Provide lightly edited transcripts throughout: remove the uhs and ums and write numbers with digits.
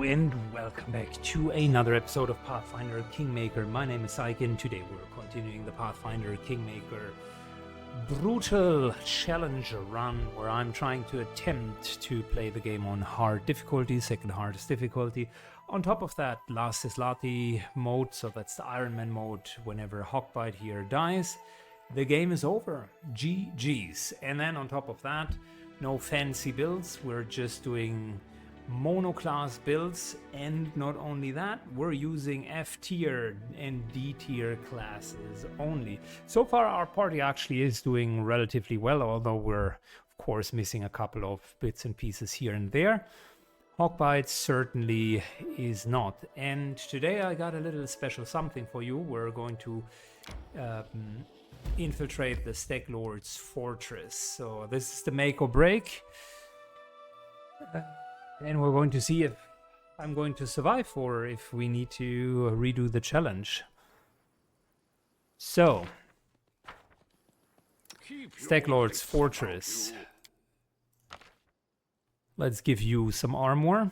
and welcome back to another episode of Pathfinder Kingmaker. My name is Ike, and today we're continuing the Pathfinder Kingmaker brutal challenge run, where I'm trying to attempt to play the game on hard difficulty, second hardest difficulty. On top of that, Last Azlanti mode, so that's the Iron Man mode. Whenever Hawkbite here dies, the game is over. GG's. And then on top of that, no fancy builds, we're just doing monoclass builds, and not only that, we're using F tier and D tier classes only. So far our party actually is doing relatively well, although we're of course missing a couple of bits and pieces here and there. Hawkbite certainly is not, and today I got a little special something for you. We're going to infiltrate the Stag Lord's fortress, so this is the make or break. And we're going to see if I'm going to survive or if we need to redo the challenge. So, Stag Lord's Fortress. Let's give you some armor.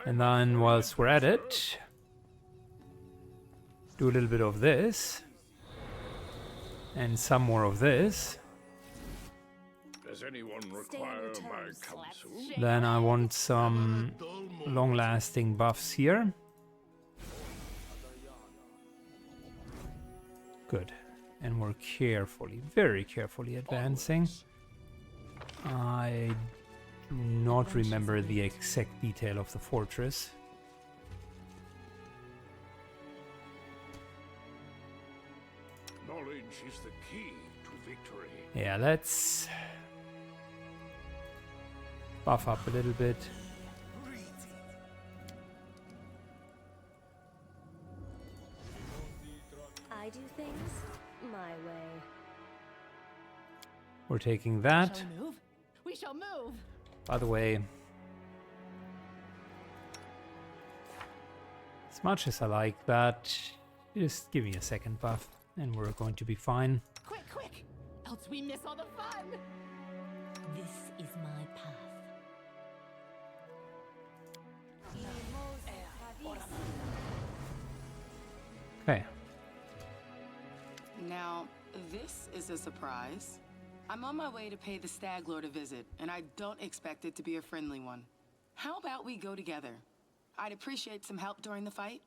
And then whilst we're at it, do a little bit of this. And some more of this. Does anyone require my counsel? Then I want some long-lasting buffs here. Good. And we're carefully, very carefully advancing. I do not remember the exact detail of the fortress. Knowledge is the key to victory. Yeah, let's buff up a little bit. I do things my way. We're taking that. Shall we move? We shall move. By the way, as much as I like that, just give me a second buff and we're going to be fine. Quick, quick! Else we miss all the fun! This is my path. Okay. Now, this is a surprise. I'm on my way to pay the Stag Lord a visit, and I don't expect it to be a friendly one. How about we go together? I'd appreciate some help during the fight.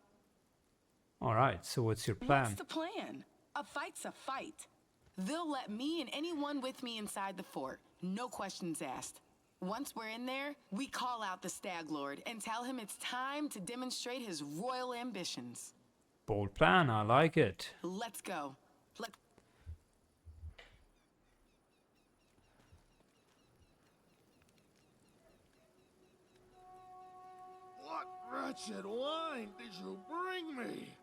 Alright, so what's your plan? What's the plan? A fight's a fight. They'll let me and anyone with me inside the fort. No questions asked. Once we're in there, we call out the Stag Lord and tell him it's time to demonstrate his royal ambitions. Bold plan, I like it. Let's go. What wretched wine did you bring me?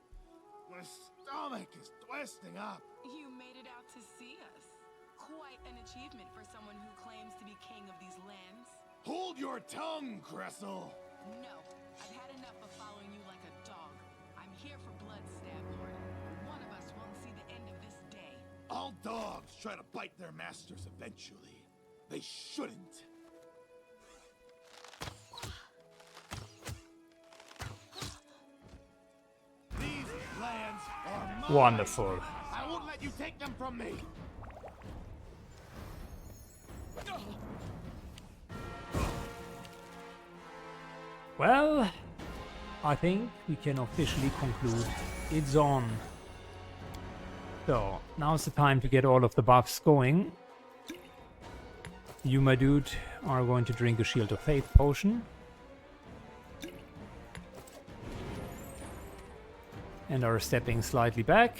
My stomach is twisting up. You made it out to see us. Quite an achievement for someone who claims to be king of these lands. Hold your tongue, Cressel. No, I've had enough of following you like a dog. I'm here for blood, Stag Lord. One of us won't see the end of this day. All dogs try to bite their masters eventually. They shouldn't. These lands are mine. Wonderful. I won't let you take them from me. Well, I think we can officially conclude it's on. So, now's the time to get all of the buffs going. You, my dude, are going to drink a Shield of Faith potion. And are stepping slightly back.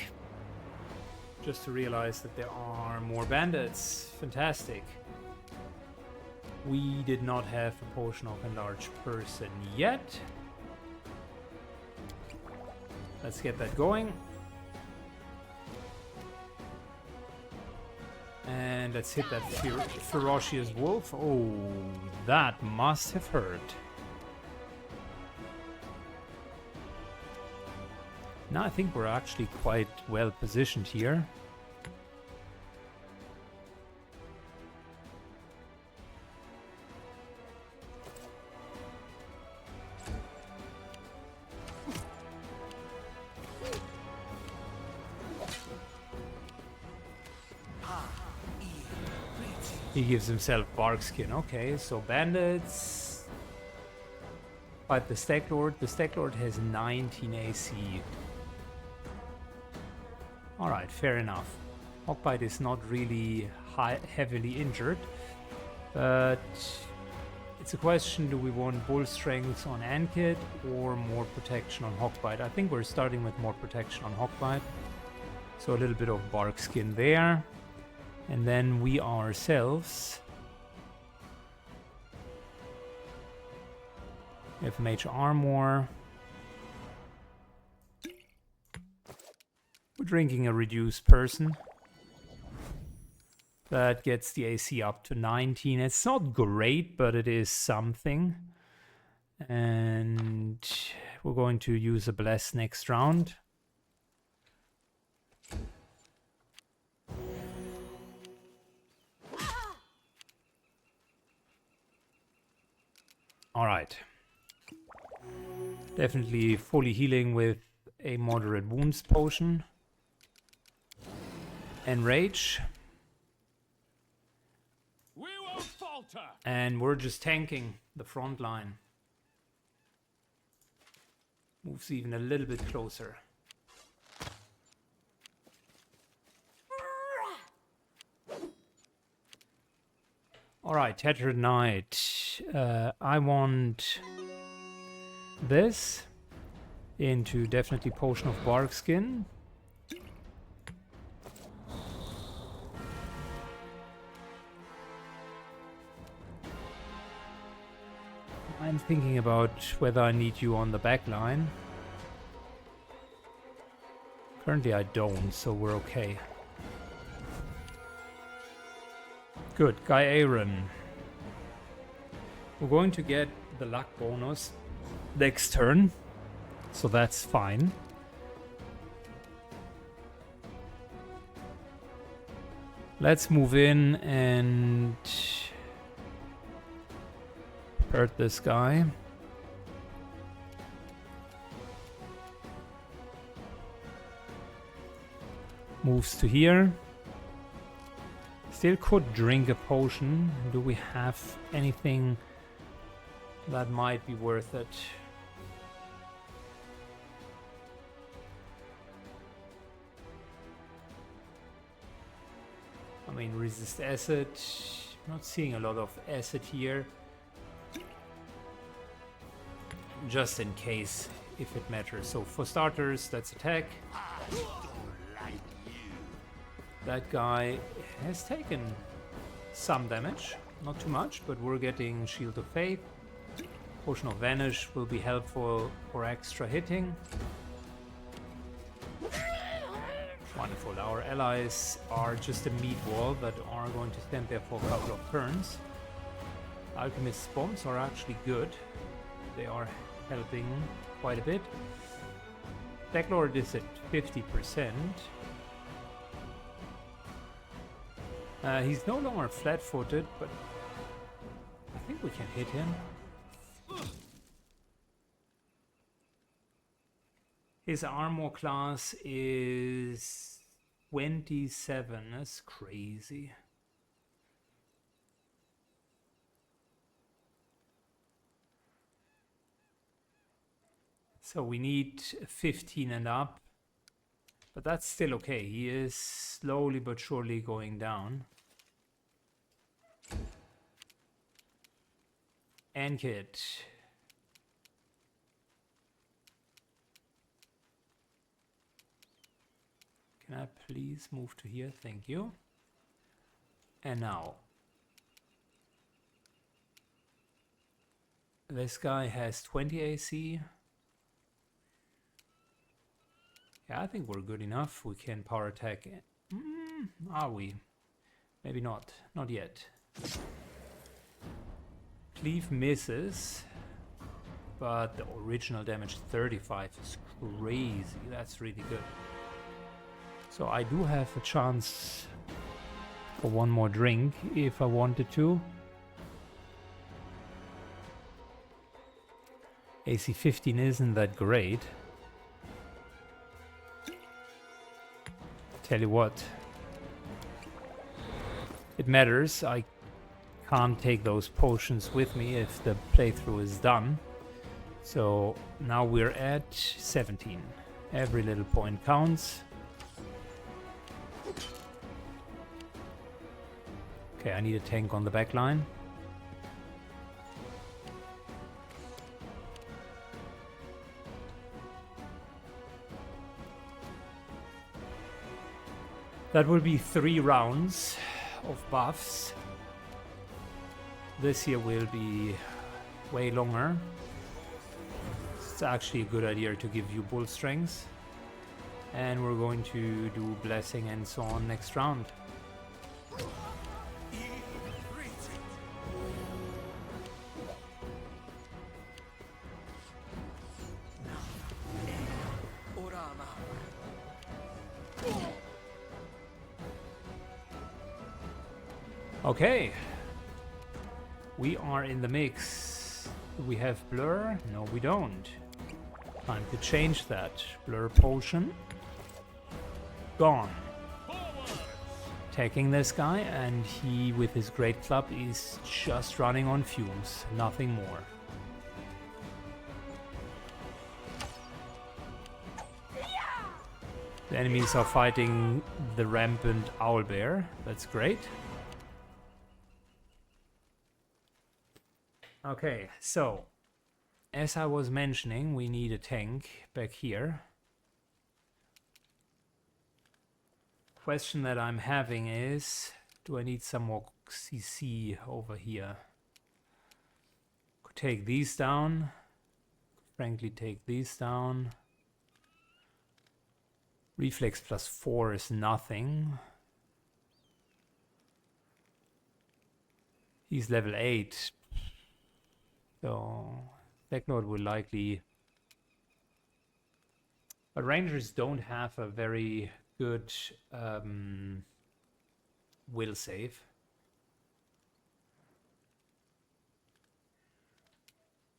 Just to realize that there are more bandits. Fantastic. We did not have a potion of enlarged person yet. Let's get that going. And let's hit that ferocious wolf. Oh, that must have hurt. Now I think we're actually quite well positioned here. He gives himself bark skin. Okay, so bandits fight the Stag Lord. The Stag Lord has 19 AC. Alright, fair enough. Hogbite is not really heavily injured, but it's a question, do we want bull strength on Ankit or more protection on Hogbite? I think we're starting with more protection on Hogbite. So a little bit of bark skin there. And then we ourselves have mage armor. We're drinking a reduced person. That gets the AC up to 19. It's not great, but it is something. And we're going to use a bless next round. Alright. Definitely fully healing with a moderate wounds potion. Enrage. We won't falter. And we're just tanking the front line. Moves even a little bit closer. Alright, Tattered Knight. I want this into definitely Potion of Bark Skin. I'm thinking about whether I need you on the back line. Currently I don't, so we're okay. Good, Guy Aaron. We're going to get the luck bonus next turn, so that's fine. Let's move in and hurt this guy. Moves to here. Still could drink a potion. Do we have anything that might be worth it? I mean, resist acid. Not seeing a lot of acid here. Just in case, if it matters. So for starters, let's attack. That guy has taken some damage, not too much, but we're getting Shield of Faith. Potion of Vanish will be helpful for extra hitting. Wonderful. Our allies are just a meat wall that are going to stand there for a couple of turns. Alchemist's bombs are actually good. They are helping quite a bit. Stag-Lord is at 50%. He's no longer flat-footed, but I think we can hit him. His armor class is 27. That's crazy. So we need 15 and up. But that's still okay. He is slowly but surely going down. Ankit. Can I please move to here? Thank you. And now. This guy has 20 AC. Yeah, I think we're good enough. We can power attack. Are we? Maybe not. Not yet. Cleave misses. But the original damage 35 is crazy. That's really good. So I do have a chance for one more drink if I wanted to. AC 15 isn't that great. Tell you what, it matters. I can't take those potions with me if the playthrough is done. So now we're at 17. Every little point counts. Okay, I need a tank on the back line. That will be 3 rounds of buffs. This here will be way longer. It's actually a good idea to give you bull strength. And we're going to do blessing and so on next round. Okay, we are in the mix. Do we have blur? No, we don't. Time to change that. Blur potion. Gone. Attacking this guy, and he, with his great club, is just running on fumes. Nothing more. The enemies are fighting the rampant owlbear. That's great. Okay, so as I was mentioning, we need a tank back here. Question that I'm having is, do I need some more CC over here? Could take these down. Frankly, take these down. Reflex plus 4 is nothing. He's level 8. So, Techlord will likely... But Rangers don't have a very good will save.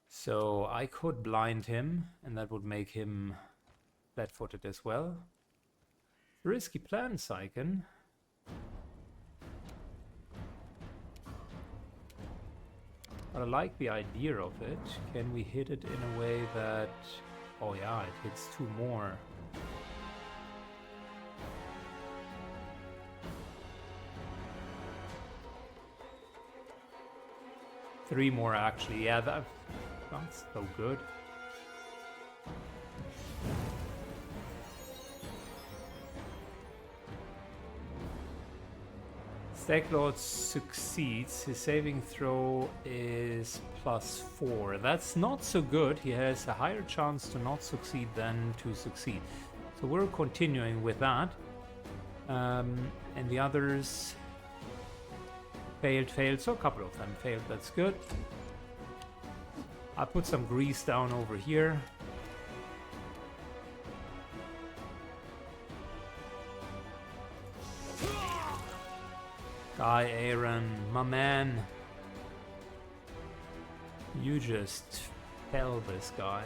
So, I could blind him, and that would make him flat-footed as well. Risky plan, Syken. But I like the idea of it. Can we hit it in a way that... Oh yeah, it hits 2 more. Three more actually. Yeah, that's so good. Staglord succeeds. His saving throw is +4. That's not so good. He has a higher chance to not succeed than to succeed. So we're continuing with that. And the others failed. So a couple of them failed. That's good. I put some grease down over here. Guy Aaron, my man. You just fell this guy.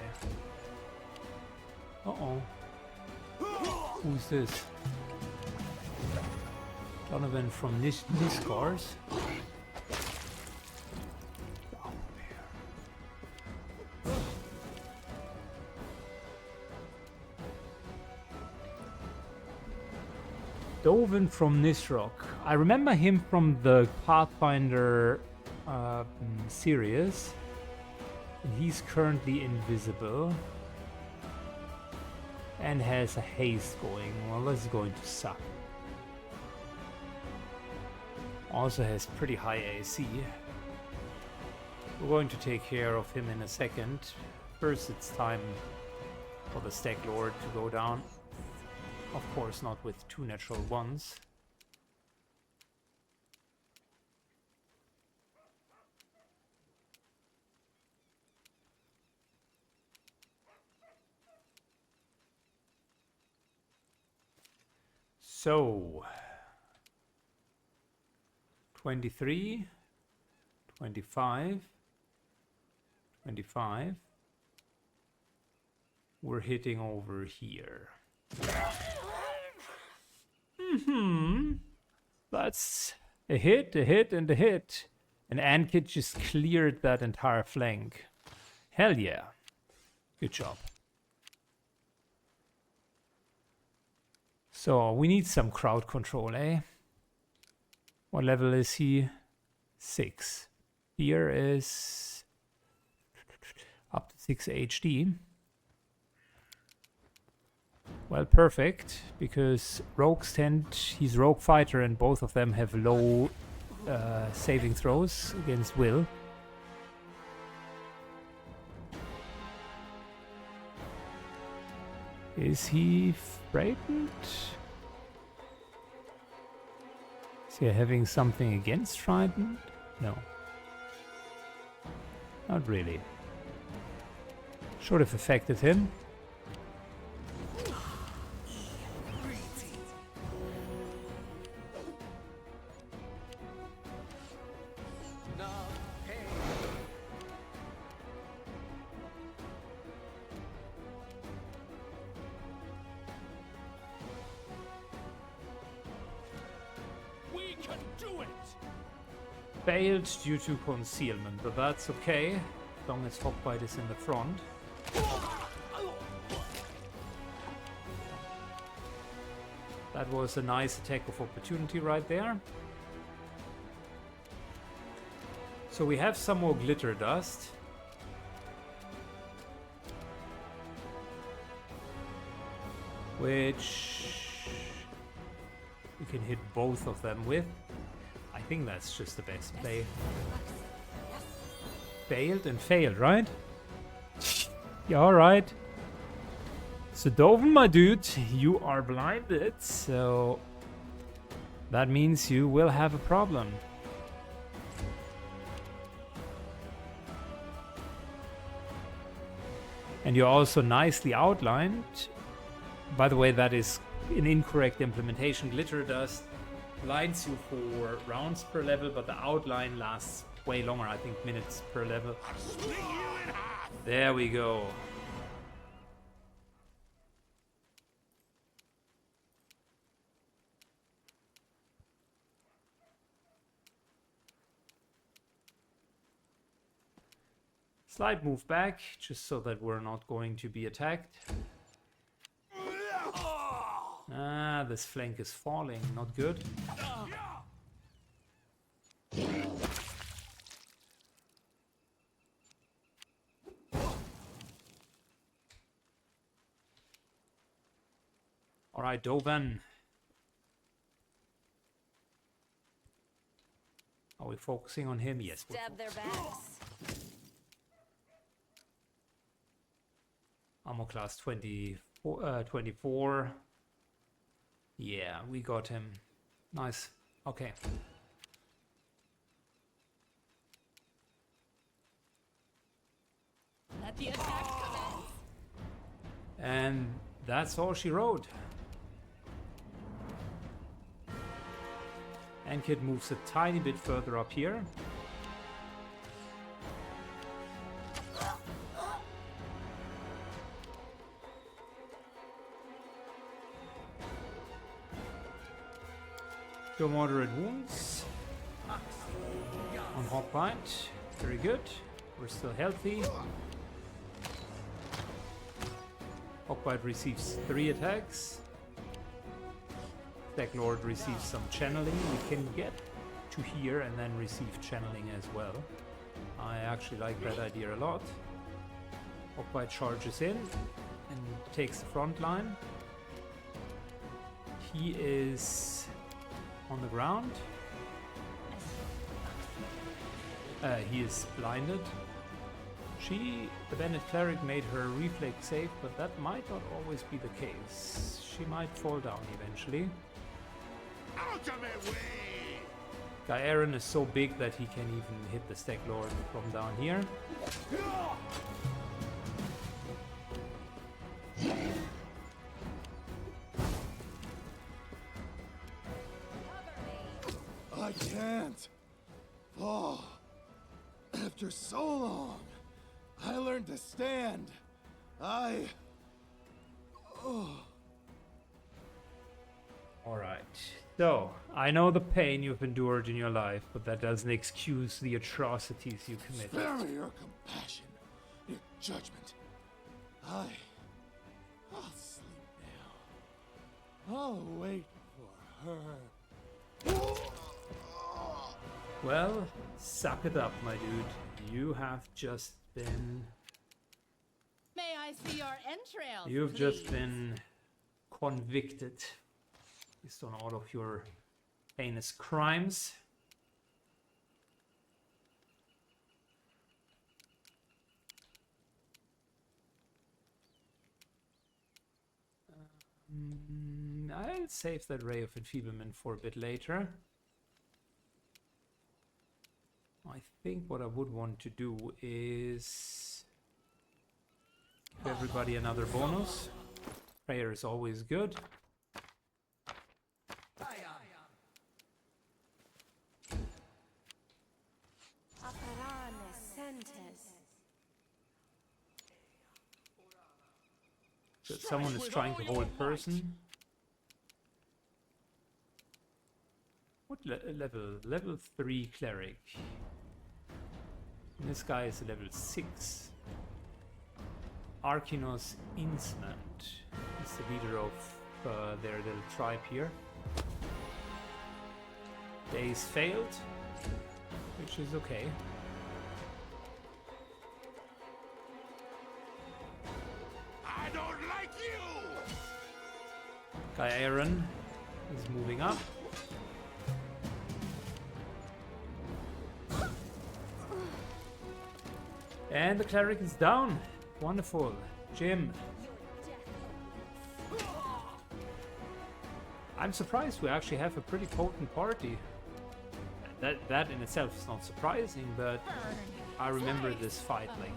Uh-oh. Who's this? Donovan from Niscars. Dovin from Nisrock. I remember him from the Pathfinder series. And he's currently invisible. And has a haste going. Well, this is going to suck. Also has pretty high AC. We're going to take care of him in a second. First, it's time for the Stag Lord to go down. Of course, not with 2 natural ones. So, 23, 25, 25. We're hitting over here. That's a hit, and a hit. And Ankit just cleared that entire flank. Hell yeah. Good job. So, we need some crowd control, eh? What level is he? 6. Here is up to 6 HD. Well, perfect, because rogues he's rogue fighter and both of them have low saving throws against will. Is he frightened? Is he having something against frightened? No. Not really. Should have affected him. Failed due to concealment, but that's okay, as long as Hogbite is in the front. That was a nice attack of opportunity right there. So we have some more glitter dust. Which we can hit both of them with. I think that's just the best play. Failed and failed, right? Yeah, alright. So Doven, my dude, you are blinded, so that means you will have a problem. And you're also nicely outlined. By the way, that is an incorrect implementation. Glitter dust blinds you for rounds per level, but the outline lasts way longer, I think minutes per level. There we go. Slight move back, just so that we're not going to be attacked. Ah, this flank is falling, not good. Alright, Doven. Are we focusing on him? Yes. Stab their backs. Armor class 24. Yeah, we got him. Nice. Okay. Let the attack commence. And that's all she wrote. Ankit moves a tiny bit further up here. Show moderate wounds on Hogbite. Very good. We're still healthy. Hogbite receives 3 attacks. Black Lord receives some channeling. We can get to here and then receive channeling as well. I actually like that idea a lot. Hogbite charges in and takes the front line. He is on the ground. He is blinded. The Bandit Cleric made her reflex save, but that might not always be the case. She might fall down eventually. Ultimate way! Guy Aaron is so big that he can even hit the Stag Lord from down here. I can't fall. After so long, I learned to stand. Alright. So, I know the pain you've endured in your life, but that doesn't excuse the atrocities you committed. Spare me your compassion, your judgment. I'll sleep now. I'll wait for her. Well, suck it up, my dude. You have just been... May I see your entrails? You've please? just been convicted based on all of your heinous crimes. I'll save that ray of enfeeblement for a bit later. I think what I would want to do is give everybody another bonus. Prayer is always good. So someone is trying to hold person. What level? Level 3 cleric. And this guy is a level 6. Arkinos Inslant is the leader of their little tribe here. Days failed, which is okay. I don't like you! Guy Aaron is moving up. And the cleric is down. Wonderful. Jim. I'm surprised we actually have a pretty potent party. That in itself is not surprising, but I remember this fight like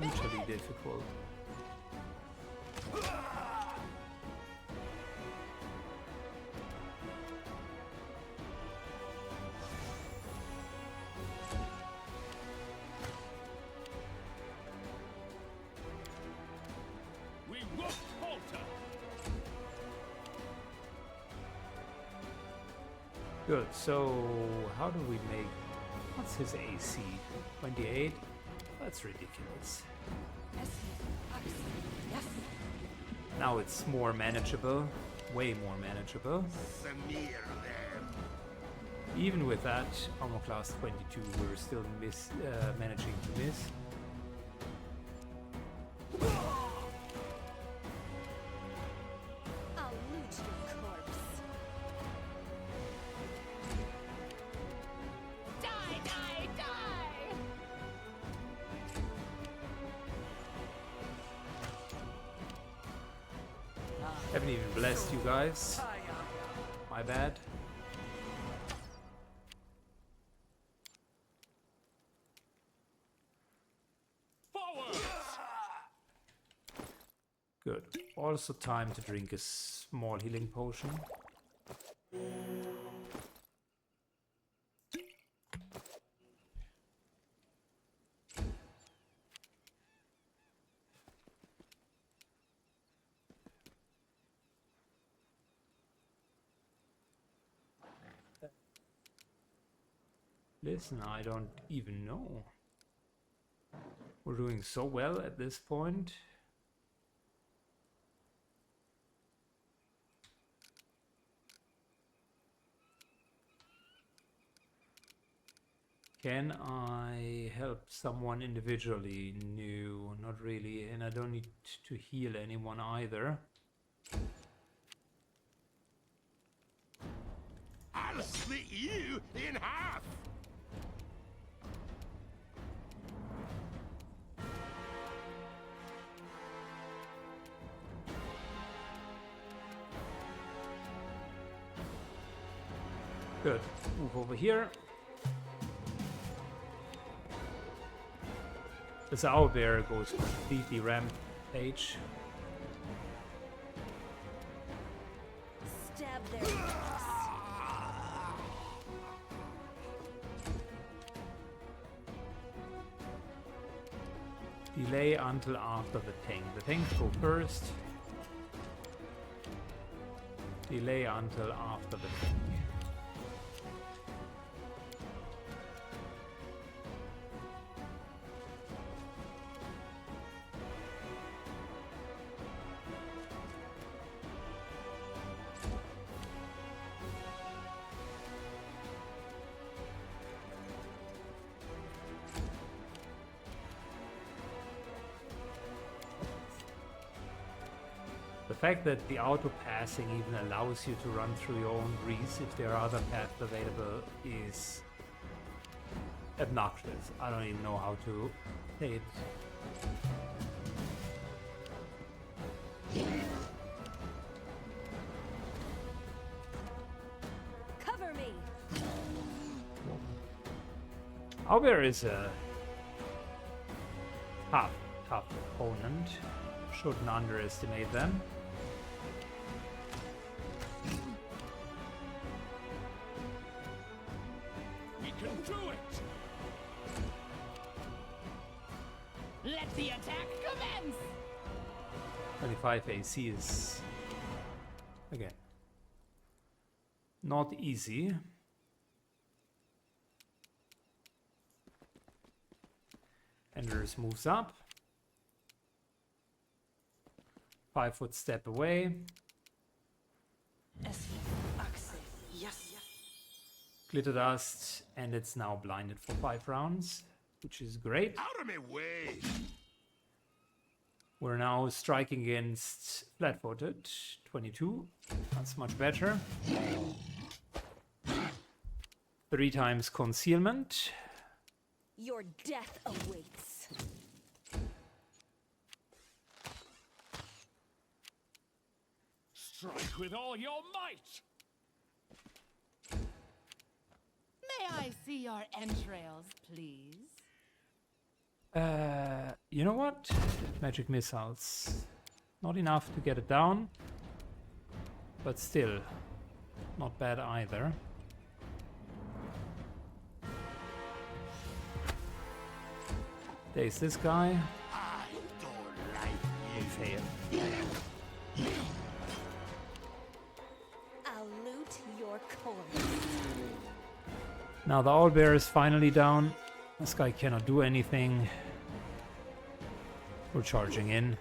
brutally difficult. We won't falter! Good, so how do we make... What's his AC? 28? That's ridiculous. Now it's more manageable. Way more manageable. Samir them! Even with that, armor class 22, we're still managing to miss. I'll loot your corpse. Die, die, die! Haven't even blessed you guys. My bad. Forward! Good. Also time to drink a small healing potion. Listen, I don't even know. We're doing so well at this point. Can I help someone individually? No, not really. And I don't need to heal anyone either. I'll split you in half! Good. Move over here. This owlbear goes completely rampage. Stab their necks. Delay until after the tank. The tanks go first. Delay until after the thing. The fact that the auto-passing even allows you to run through your own grease if there are other paths available is obnoxious. I don't even know how to say it. Cover me. Owlbear is a tough opponent. Shouldn't underestimate them. We can do it! Let the attack commence! 25 AC is, again, not easy. Enders moves up. 5-foot step away. Glitter dust, and it's now blinded for 5 rounds, which is great. Out of my way! We're now striking against flat-footed. 22. That's much better. 3 times concealment. Your death awaits. Strike with all your might! May I see your entrails, please? You know what? Magic missiles. Not enough to get it down, but still not bad either. There's this guy. I don't like He failed. I'll loot your corpse. Now the owlbear is finally down. This guy cannot do anything. We're charging in.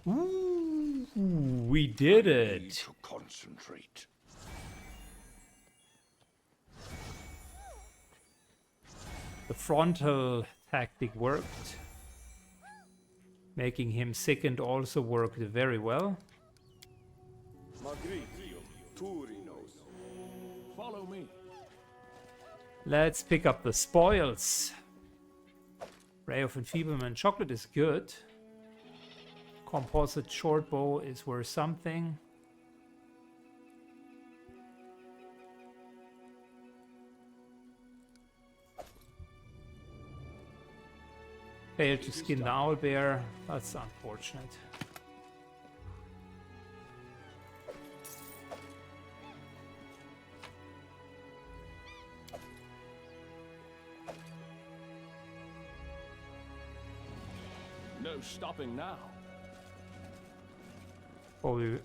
Ooh, we did need it. to concentrate. The frontal tactic worked. Making him sickened also worked very well. Follow me. Let's pick up the spoils. Ray of Enfeeblement chocolate is good. Composite short bow is worth something. Failed to skin the owlbear. That's unfortunate. No stopping now. Before we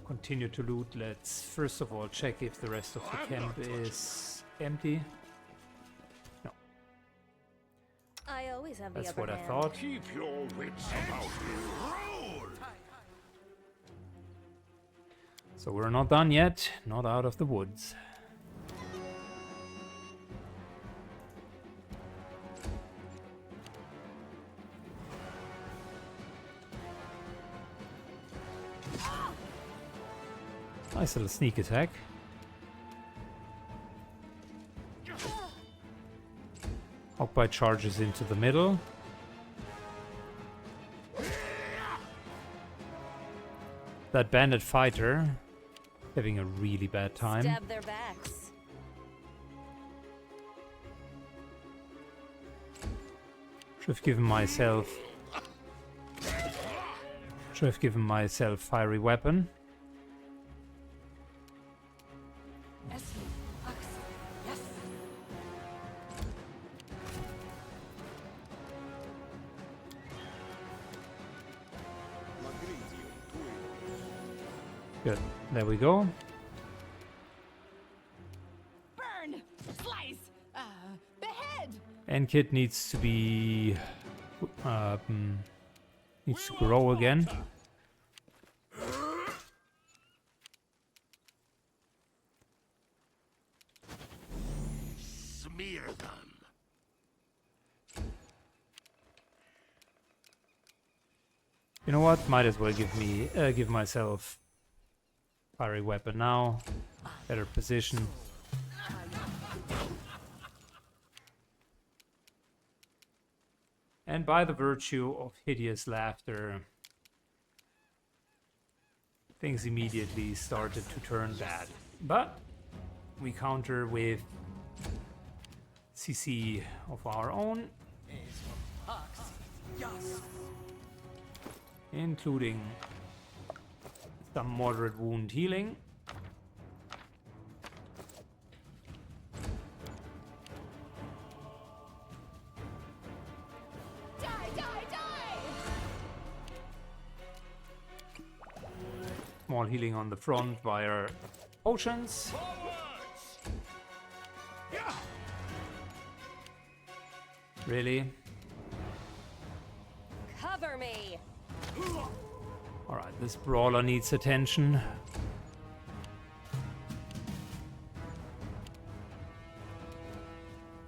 continue to loot, let's first of all check if the rest of the camp is empty. No, I always have the that's upper what I hand. thought. Keep your wits about you. Roll! So we're not done yet, not out of the woods. Nice little sneak attack. Hawkbite charges into the middle. That bandit fighter having a really bad time. Stab their backs. Should have given myself fiery weapon. Good. There we go. Burn! Slice! Behead! And Kit needs to be... needs to grow again. Smear them. You know what? Might as well give myself fiery weapon now. Better position. And by the virtue of hideous laughter, things immediately started to turn bad. But we counter with CC of our own, including some moderate wound healing. Die, die, die! Small healing on the front via potions. Really? Cover me. Alright, this brawler needs attention.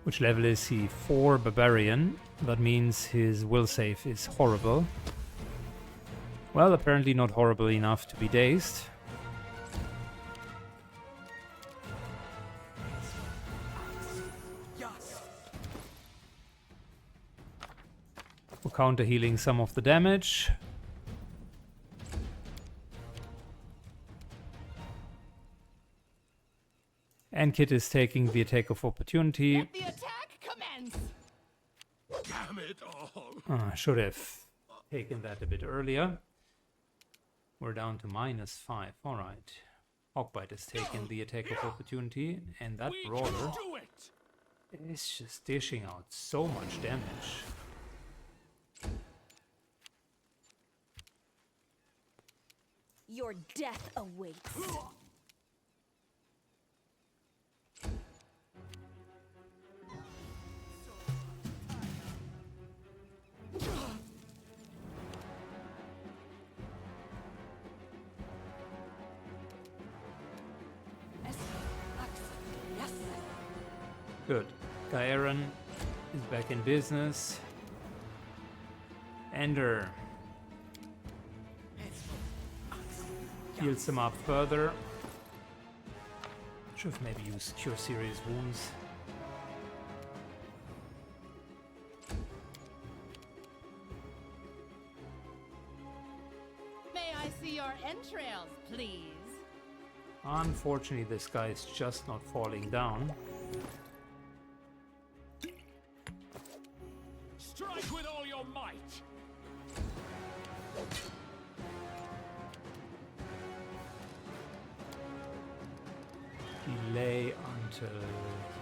Which level is he? 4 barbarian. That means his will save is horrible. Well, apparently not horrible enough to be dazed. We're counter healing some of the damage. And Kit is taking the attack of opportunity. Let the attack commence! Damn it all. I should have taken that a bit earlier. We're down to -5. Alright. Hawkbite is taking the attack of opportunity. And that We brawler can do it. is just dishing out so much damage. Your death awaits. Good. Gaeren is back in business. Ender heals him up further. Should have maybe used Cure Serious Wounds. May I see your entrails, please? Unfortunately, this guy is just not falling down. Strike with all your might. Delay until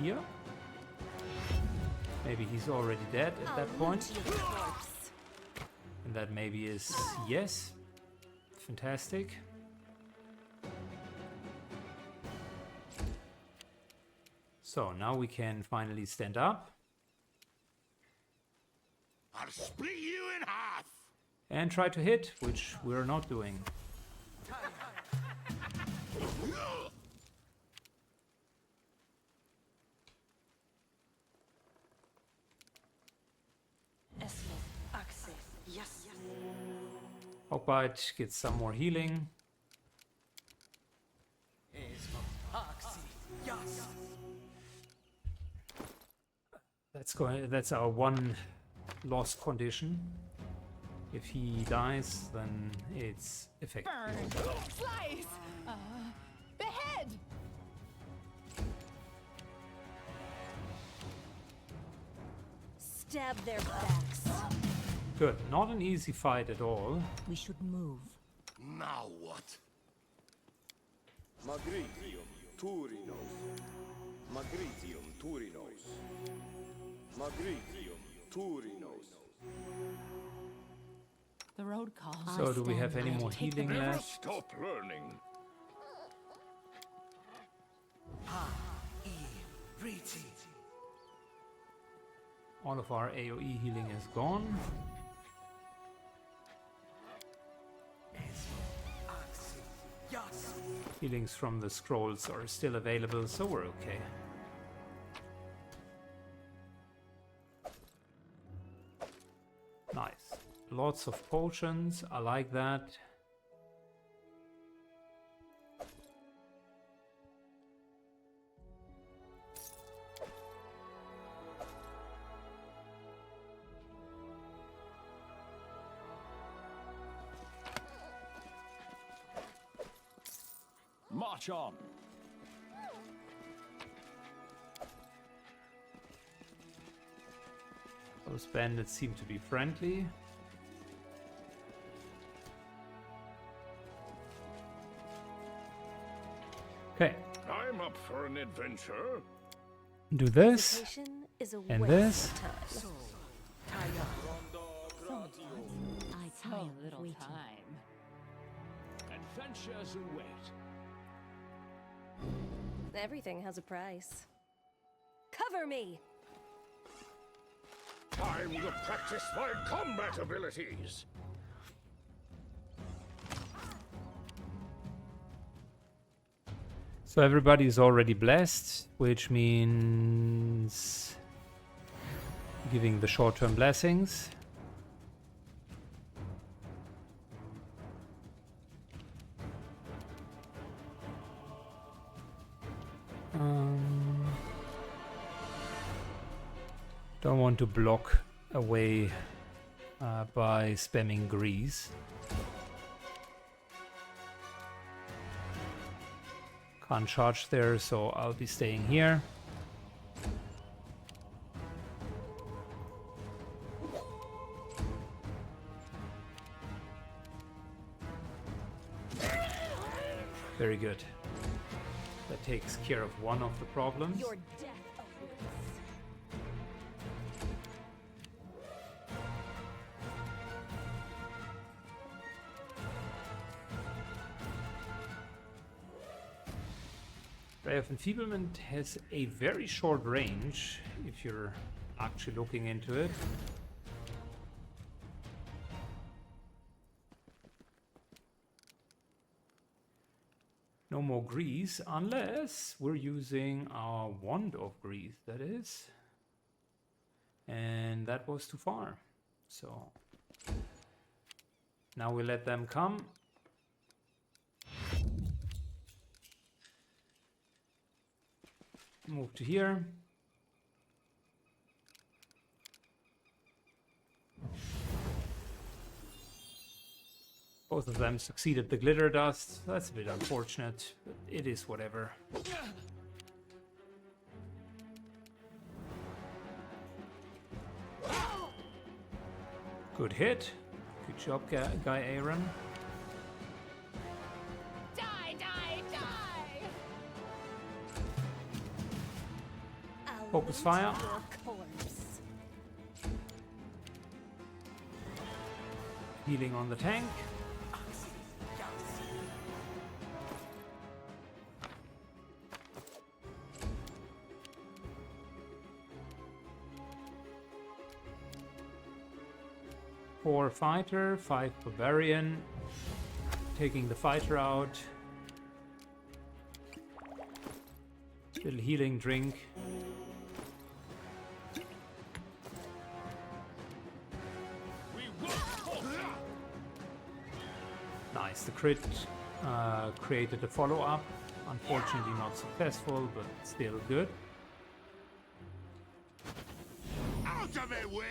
here. Maybe he's already dead at that point. Loot your corpse. And that maybe is yes. Fantastic. So now we can finally stand up I'll split you in half. and try to hit, which we're not doing. Hawkbite gets some more healing. That's our one lost condition. If he dies, then it's effective. Burn! Slice! Behead! Stab their backs. Good. Not an easy fight at all. We should move. Now what? Magritium Turinos. Magritium Turinos. Magritium Turinos. The road calls. So do we have any more healing Never left? stop learning. All of our AoE healing is gone. Healings from the scrolls are still available, so we're okay. Nice. Lots of potions. I like that. March on. Those bandits seem to be friendly. Okay, I'm up for an adventure. do this Hesitation is a and waste this. of time. I tire so of little waiting. time. Adventures await. Everything has a price. Cover me! Time to practice my combat abilities. So everybody is already blessed, which means giving the short-term blessings. Don't want to block away by spamming grease. Can't charge there, so I'll be staying here. Very good. That takes care of one of the problems. Your death awaits. Ray of Enfeeblement has a very short range, if you're actually looking into it. No more grease, unless we're using our Wand of Grease, that is. And that was too far. So now we let them come. Move to here. Both of them succeeded the glitter dust. That's a bit unfortunate, but it is whatever. Good hit. Good job, Guy Aaron. Die, die, die! I'll Focus loot fire. your corpse. Healing on the tank. Four fighter, 5 barbarian. Taking the fighter out. Little healing drink. Nice, the crit created a follow-up. Unfortunately not successful, but still good. Out of my way!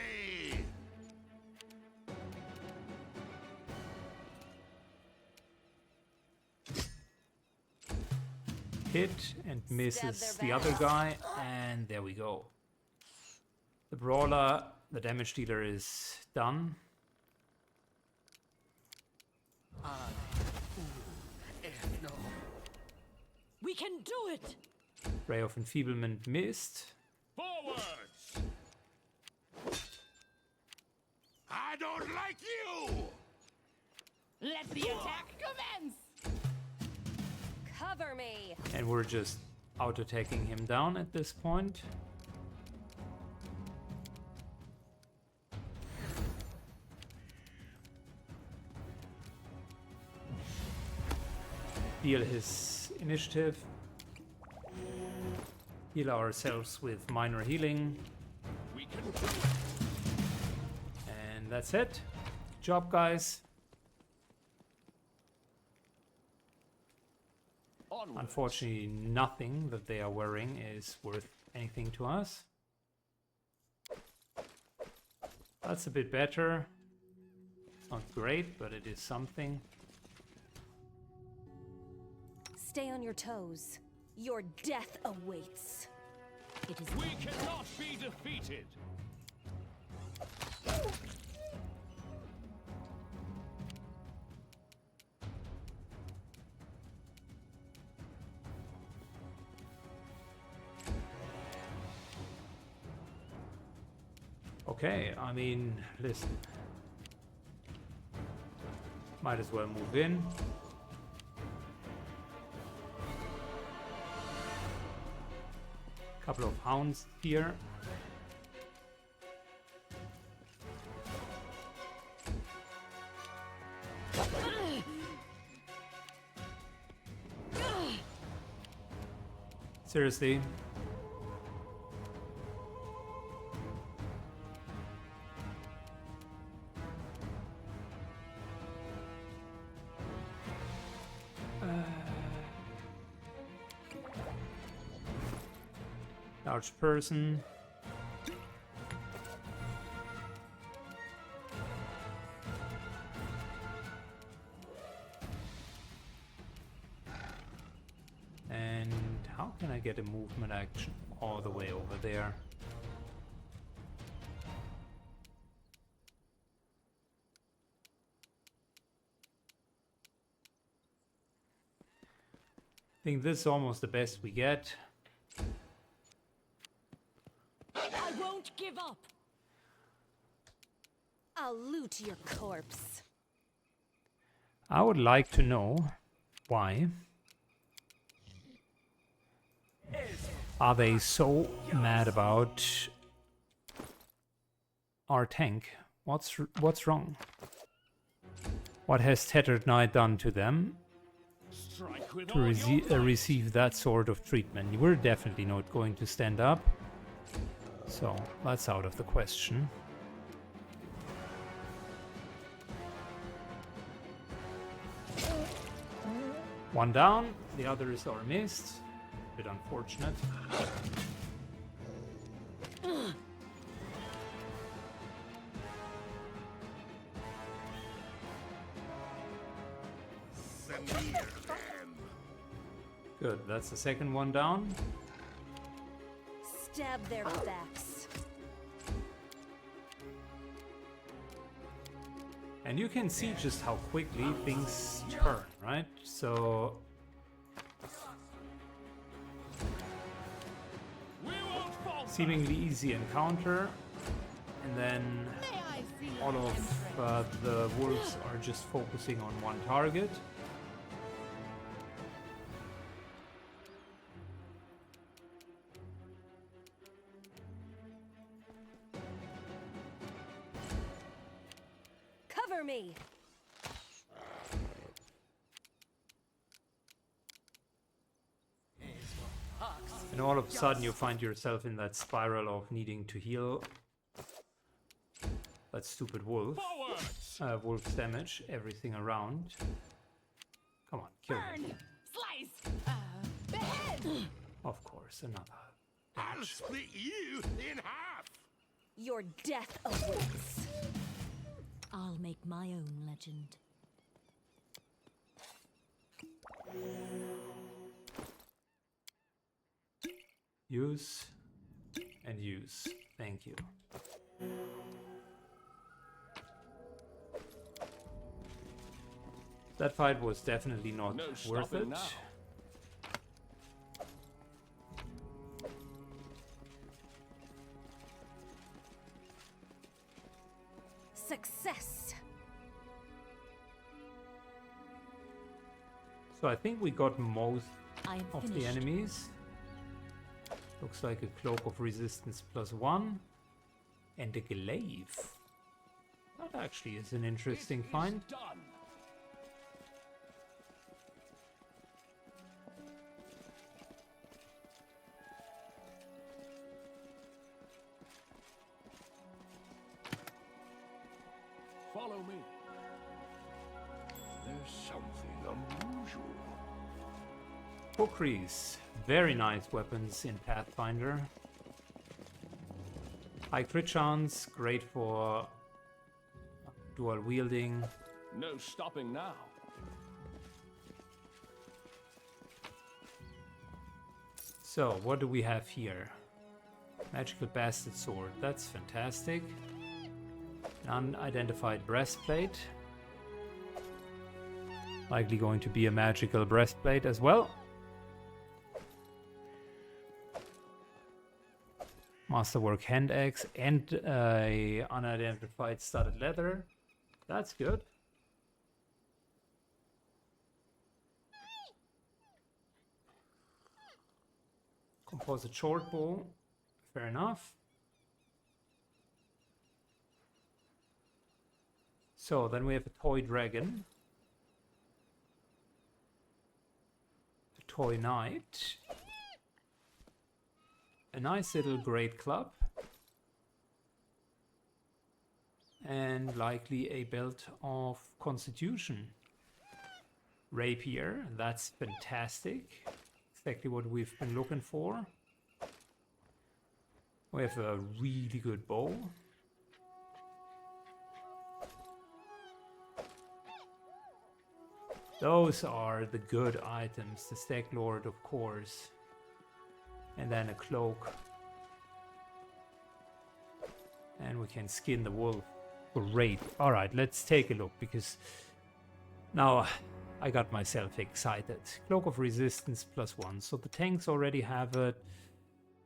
Hit and misses their the other guy, and there we go. The brawler, the damage dealer is done. We can do it! Ray of Enfeeblement missed. Forwards! I don't like you! Let the attack commence! Cover me! And we're just auto-taking him down at this point. Deal his initiative. Heal ourselves with minor healing. We can do it. And that's it. Good job, guys. Onwards. Unfortunately, nothing that they are wearing is worth anything to us. That's a bit better. It's not great, but it is something. Stay on your toes. Your death awaits. It is We cannot be defeated. Okay, I mean, listen. Might as well move in. Couple of hounds here. Seriously. Large person. And how can I get a movement action all the way over there? I think this is almost the best we get. I won't give up. I'll loot your corpse. I would like to know why. Are they so mad about our tank? What's wrong? What has Tattered Knight done to them Strike with to all your might. receive that sort of treatment? We're definitely not going to stand up. So that's out of the question. One down, the others are missed. Bit unfortunate. Samir them. Good, that's the second one down. Stab their backs. And you can see just how quickly things turn, right? So We won't falter. seemingly easy encounter, and then May I see your all of entrance? the wolves are just focusing on one target. Cover me. And all of a sudden you find yourself in that spiral of needing to heal that stupid wolf. Forwards. Wolf's damage, everything around. Come on, kill him. Burn! Slice! Behead! Of course, another I'll damage. split you in half. Your death awaits. I'll make my own legend. Use and use. Thank you. That fight was definitely not No worth stopping it. now. Success. So I think we got most I am of finished. the enemies. Looks like a cloak of resistance +1 and a glaive. That actually is an interesting find. Done. Follow me. There's something unusual. Kukris, very nice weapons in Pathfinder. High crit chance, great for dual wielding. No stopping now. So, what do we have here? Magical Bastard Sword, that's fantastic. An unidentified breastplate. Likely going to be a magical breastplate as well. Masterwork hand axe and a unidentified studded leather. That's good. Composite short bow. Fair enough. So then we have a toy dragon. A toy knight. A nice little great club. And likely a belt of constitution. Rapier, that's fantastic. Exactly what we've been looking for. We have a really good bow. Those are the good items. The Stag Lord, of course. And then a cloak. And we can skin the wolf. Great. Alright, let's take a look, because now I got myself excited. Cloak of Resistance +1. So the tanks already have it.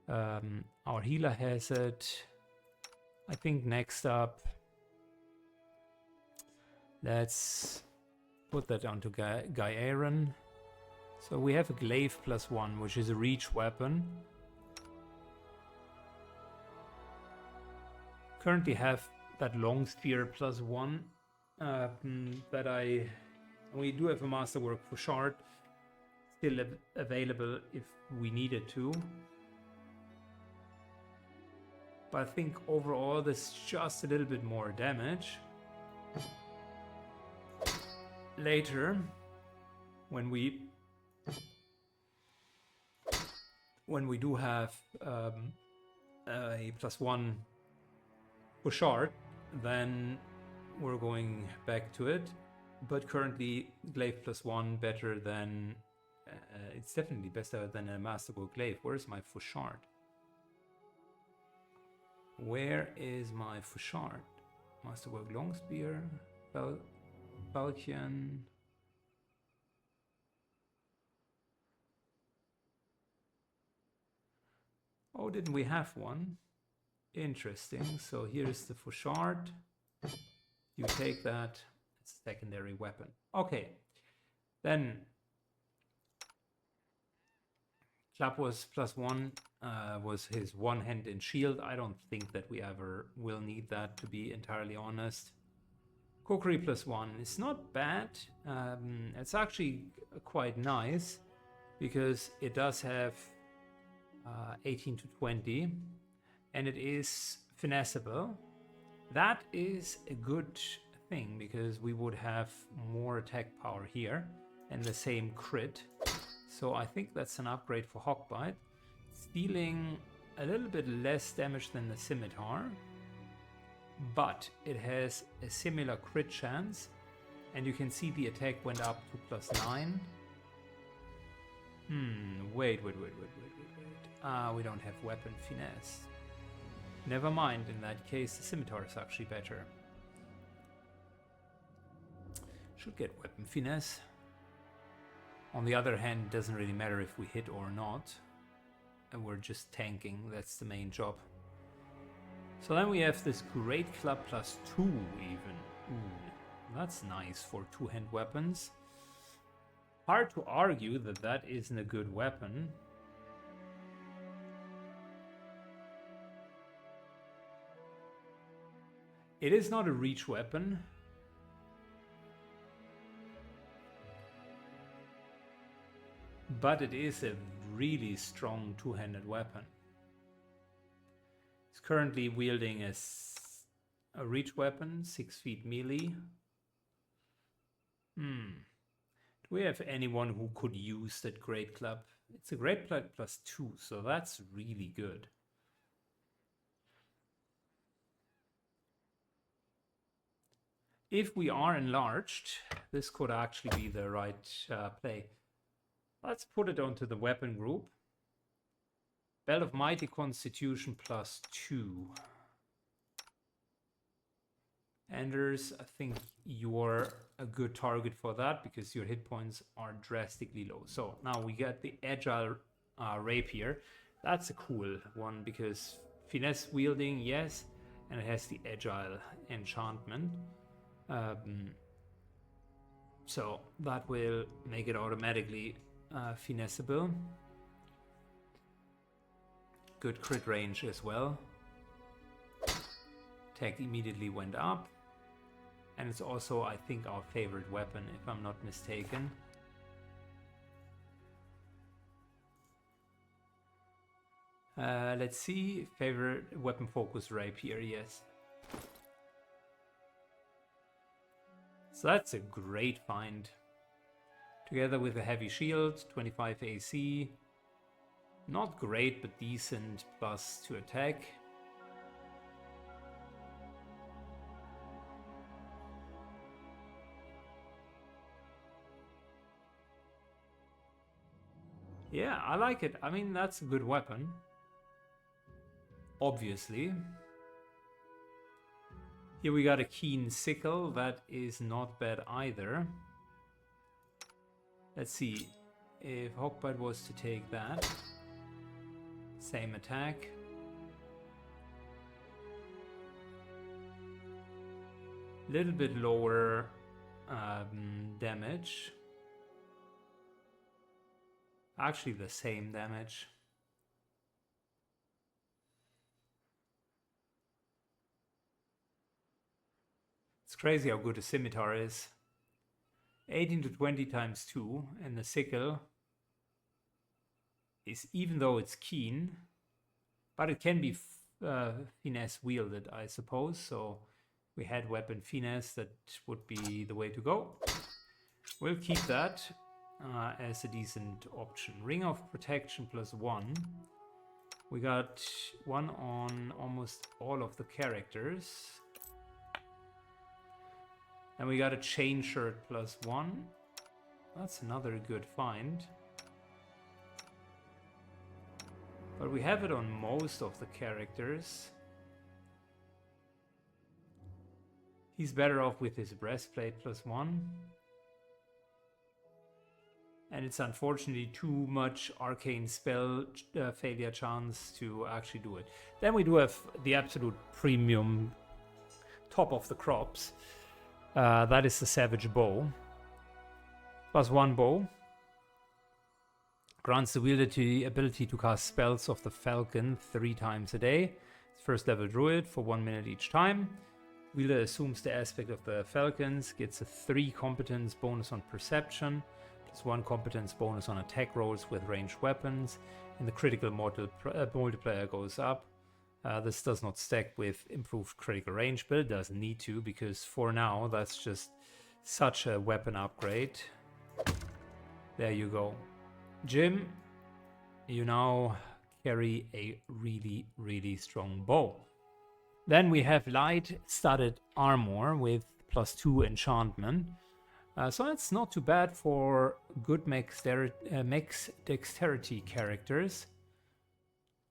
Our healer has it. I think next up, let's put that onto Guy Aaron. So we have a glaive +1, which is a reach weapon. Currently have that long spear +1 that we do have a masterwork for shard still available if we needed to. But I think overall this is just a little bit more damage. Later, when we do have a +1 for shard, then we're going back to it. But currently, glaive +1 better than it's definitely better than a masterwork glaive. Where's my Fouchard? Where is my Fouchard? Masterwork Longspear, Falchion. Oh, didn't we have one? Interesting. So here's the Fouchard. You take that. It's a secondary weapon. Okay. Then Club was +1, was his one hand in shield. I don't think that we ever will need that, to be entirely honest. Kukri +1 is not bad. It's actually quite nice because it does have 18 to 20 and it is finessable. That is a good thing because we would have more attack power here and the same crit. So I think that's an upgrade for Hawkbite. It's dealing a little bit less damage than the Scimitar, but it has a similar crit chance, and you can see the attack went up to +9. Wait. We don't have weapon finesse. Never mind, in that case the Scimitar is actually better. Should get weapon finesse. On the other hand, it doesn't really matter if we hit or not. And we're just tanking, that's the main job. So then we have this Great Club +2 even. Ooh, that's nice for two-hand weapons. Hard to argue that that isn't a good weapon. It is not a reach weapon. But it is a really strong two-handed weapon. He's currently wielding a reach weapon, 6 feet melee. Do we have anyone who could use that Great Club? It's a Great Club +2, so that's really good. If we are enlarged, this could actually be the right play. Let's put it onto the weapon group. Belt of Mighty Constitution +2. Anders, I think you're a good target for that because your hit points are drastically low. So now we get the Agile Rapier. That's a cool one because finesse wielding, yes, and it has the Agile enchantment. So that will make it automatically finessable. Good crit range as well. Attack immediately went up. And it's also, I think, our favorite weapon, if I'm not mistaken. Let's see. Favorite weapon focus rapier, yes. So that's a great find. Together with a heavy shield, 25 AC. Not great, but decent plus to attack. Yeah, I like it. I mean, that's a good weapon. Obviously. Here we got a keen sickle. That is not bad either. Let's see. If Hawkbite was to take that. Same attack. Little bit lower damage. Actually the same damage. It's crazy how good a scimitar is. 18 to 20 times 2, and the sickle is, even though it's keen, but it can be finesse wielded, I suppose. So we had weapon finesse, that would be the way to go. We'll keep that as a decent option. Ring of Protection +1. We got one on almost all of the characters. And we got a chain shirt +1. That's another good find. But we have it on most of the characters. He's better off with his breastplate +1. And it's unfortunately too much arcane spell failure chance to actually do it. Then we do have the absolute premium top of the crops. That is the Savage Bow. +1 bow. Grants the wielder the ability to cast spells of the Falcon 3 times a day. It's first level druid for 1 minute each time. Wielder assumes the aspect of the Falcons, gets a 3 competence bonus on perception, +1 competence bonus on attack rolls with ranged weapons, and the critical multiplier goes up. This does not stack with improved critical range, but it doesn't need to, because for now that's just such a weapon upgrade. There you go. Jim, you now carry a really, really strong bow. Then we have light studded armor with +2 enchantment. So that's not too bad for good max dexterity characters.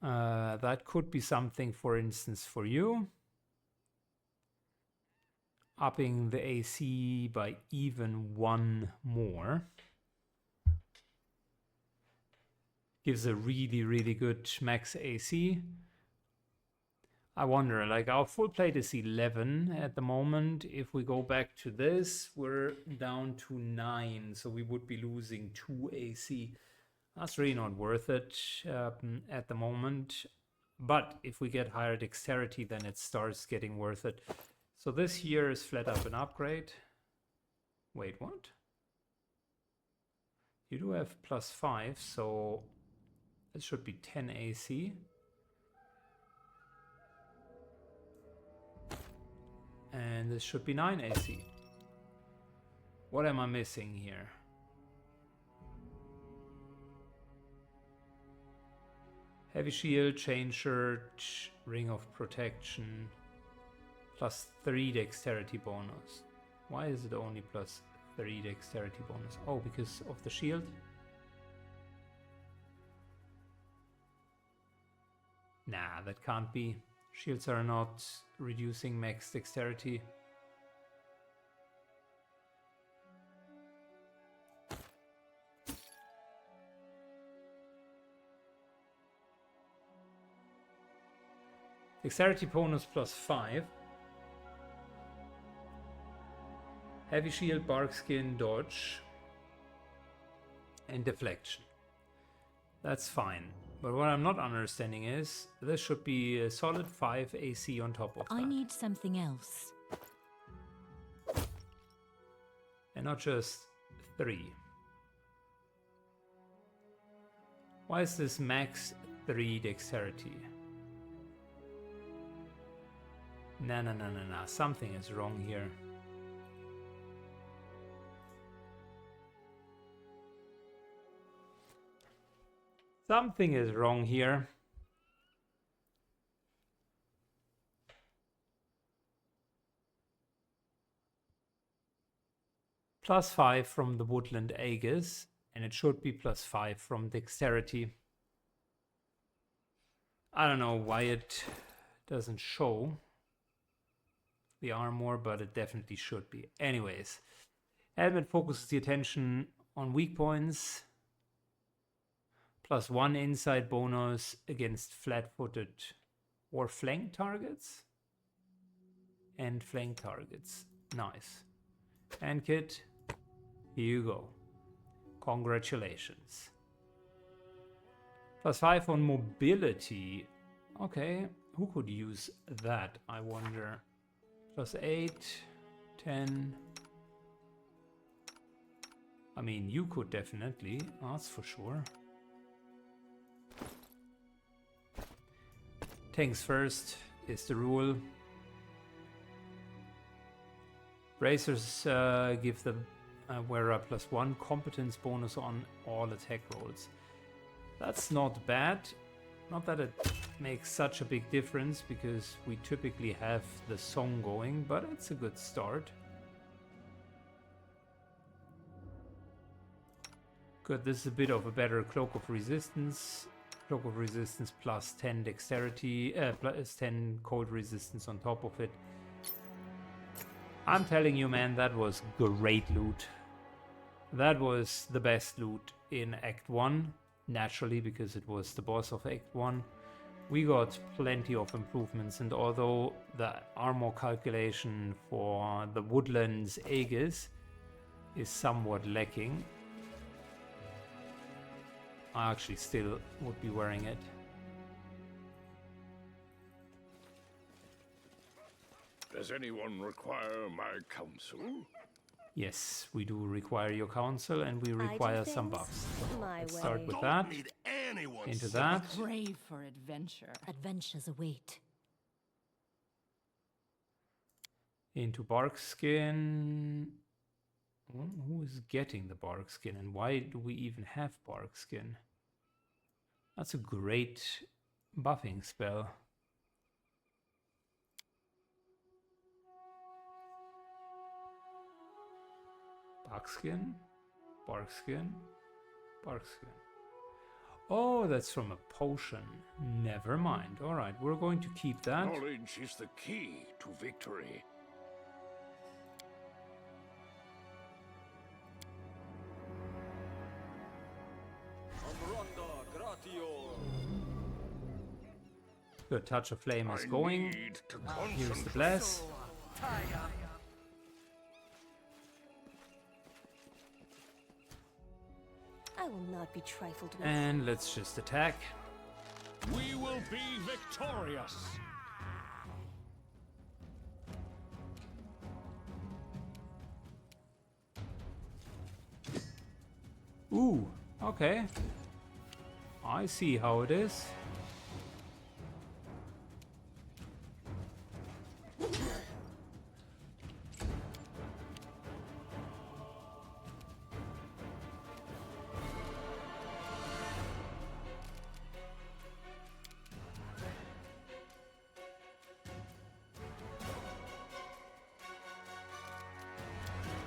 That could be something, for instance, for you. Upping the AC by even 1 more. Gives a really, really good max AC. I wonder, like, our full plate is 11 at the moment. If we go back to this, we're down to 9, so we would be losing 2 AC. That's really not worth it at the moment. But if we get higher dexterity, then it starts getting worth it. So this here is flat up an upgrade. Wait, what? You do have +5, so it should be 10 AC. And this should be 9 AC. What am I missing here? Heavy shield, chain shirt, ring of protection, +3 dexterity bonus. Why is it only +3 dexterity bonus? Oh, because of the shield? Nah, that can't be. Shields are not reducing max dexterity. Dexterity bonus +5. Heavy shield, bark skin, dodge, and deflection. That's fine. But what I'm not understanding is this should be a solid 5 AC on top of that. I need something else. And not just 3. Why is this max 3 dexterity? Nah. Something is wrong here. Something is wrong here. +5 from the woodland Aegis, and it should be +5 from dexterity. I don't know why it doesn't show the armor, but it definitely should be. Anyways, helmet focuses the attention on weak points. +1 inside bonus against flat-footed or flank targets. And flank targets. Nice. And kit, here you go. Congratulations. +5 on mobility. Okay, who could use that, I wonder? +8, 10. I mean, you could definitely, that's for sure. Tanks first is the rule. Bracers give the wearer +1 competence bonus on all attack rolls. That's not bad. Not that it makes such a big difference because we typically have the song going, but it's a good start. Good, this is a bit of a better Cloak of Resistance. Cloak of Resistance +10 dexterity, +10 cold resistance on top of it. I'm telling you, man, that was great loot. That was the best loot in Act 1, naturally, because it was the boss of Act 1. We got plenty of improvements, and although the armor calculation for the Woodlands Aegis is somewhat lacking, I actually still would be wearing it. Does anyone require my counsel? Yes, we do require your counsel, and we require some buffs. My Let's way. start with Don't that. need anyone. Into that. Brave for adventure. Adventures await. Into bark skin. Who is getting the bark skin, and why do we even have bark skin? That's a great buffing spell. Bark skin, bark skin, bark skin. Oh, that's from a potion. Never mind. All right, we're going to keep that. Knowledge is the key to victory. Good, touch of flame is I going. need to Here's the concentrate. bless. I will not be trifled with. And let's just attack. We will be victorious. Ooh, okay. I see how it is.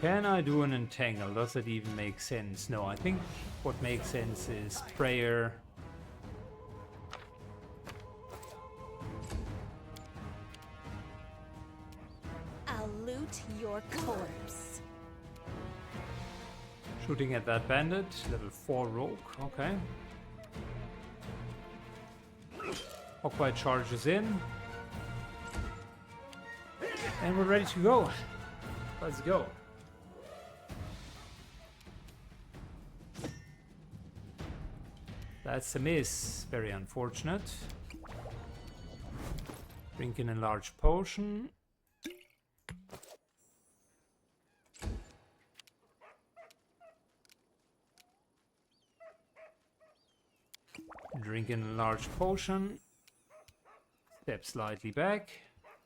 Can I do an entangle? Does it even make sense? No, I think what makes sense is prayer. I'll loot your corpse. Shooting at that bandit, level 4 rogue, okay. Hawkeye charges in. And we're ready to go. Let's go. That's a miss. Very unfortunate. Drink an enlarged potion. Drink an enlarged potion. Step slightly back.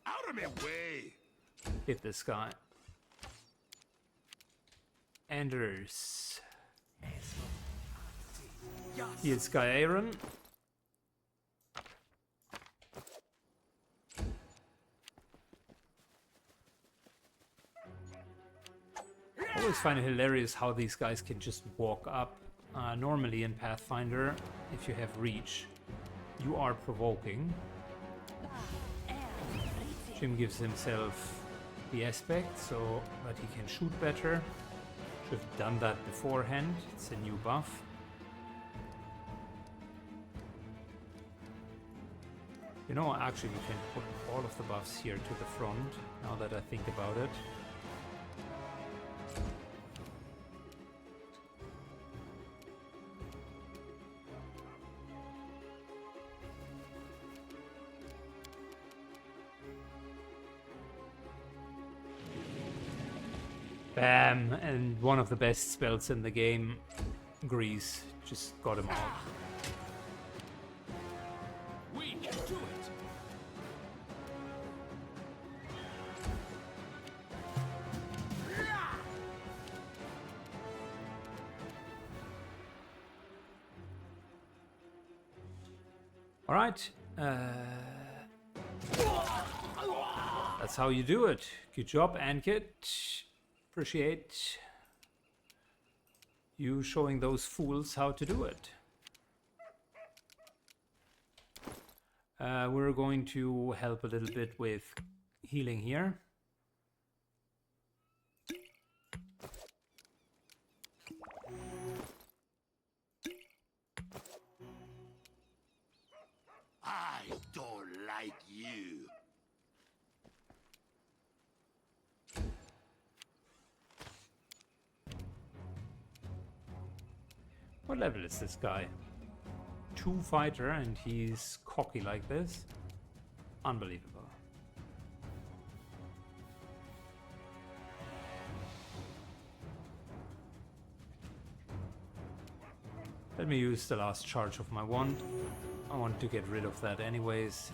Out of my way! Hit this guy. Enters. Heals Sky Aaron. I always find it hilarious how these guys can just walk up. Normally in Pathfinder, if you have reach, you are provoking. Jim gives himself the aspect so that he can shoot better. Should have done that beforehand. It's a new buff. You know, actually we can put all of the buffs here to the front, now that I think about it. Bam! And one of the best spells in the game, Grease, just got him out. We can do it. All right. That's how you do it. Good job, Ankit. Appreciate you showing those fools how to do it. We're going to help a little bit with healing here. I don't like you. What level is this guy? 2 fighter and he's cocky like this? Unbelievable. Let me use the last charge of my wand. I want to get rid of that anyways.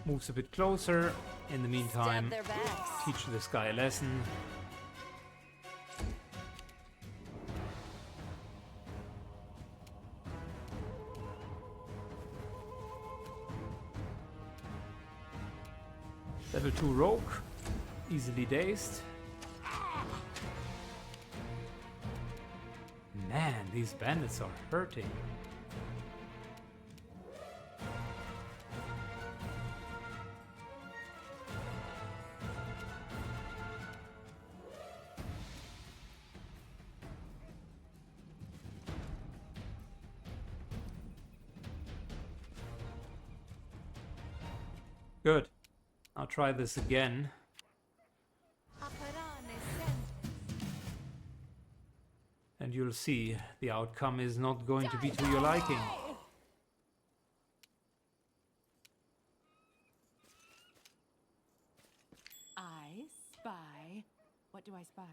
Moves a bit closer. In the meantime, Stab their backs. teach this guy a lesson. Level 2 rogue, easily dazed. Man, these bandits are hurting. Good. I'll try this again. And you'll see the outcome is not going to be to your liking. spy. What do I spy?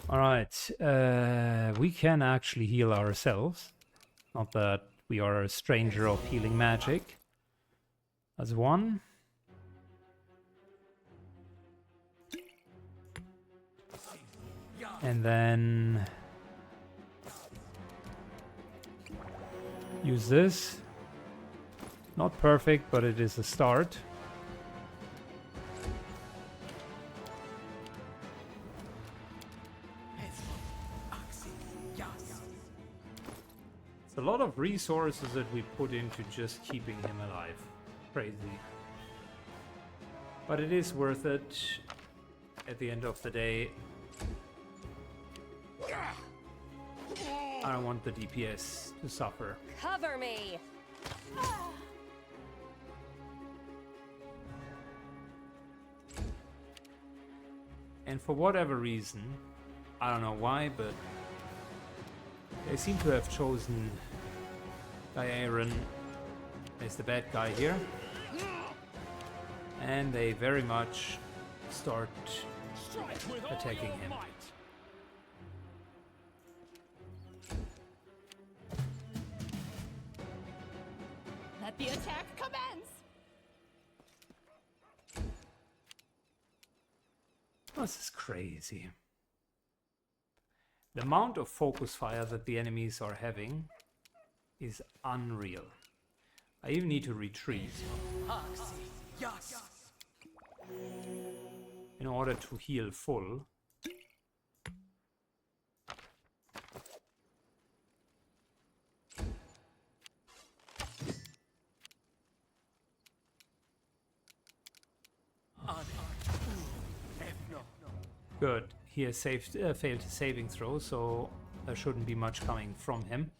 Alright, we can actually heal ourselves. Not that we are a stranger of healing magic. That's one. And then use this. Not perfect, but it is a start. It's a lot of resources that we put into just keeping him alive. Crazy. But it is worth it at the end of the day. I don't want the DPS to suffer. Cover me! And for whatever reason, I don't know why, but they seem to have chosen Aaron as the bad guy here. And they very much start attacking him. Let the attack commence! This is crazy. The amount of focus fire that the enemies are having is unreal. I even need to retreat in order to heal full. Good. He has failed his saving throw, so there shouldn't be much coming from him.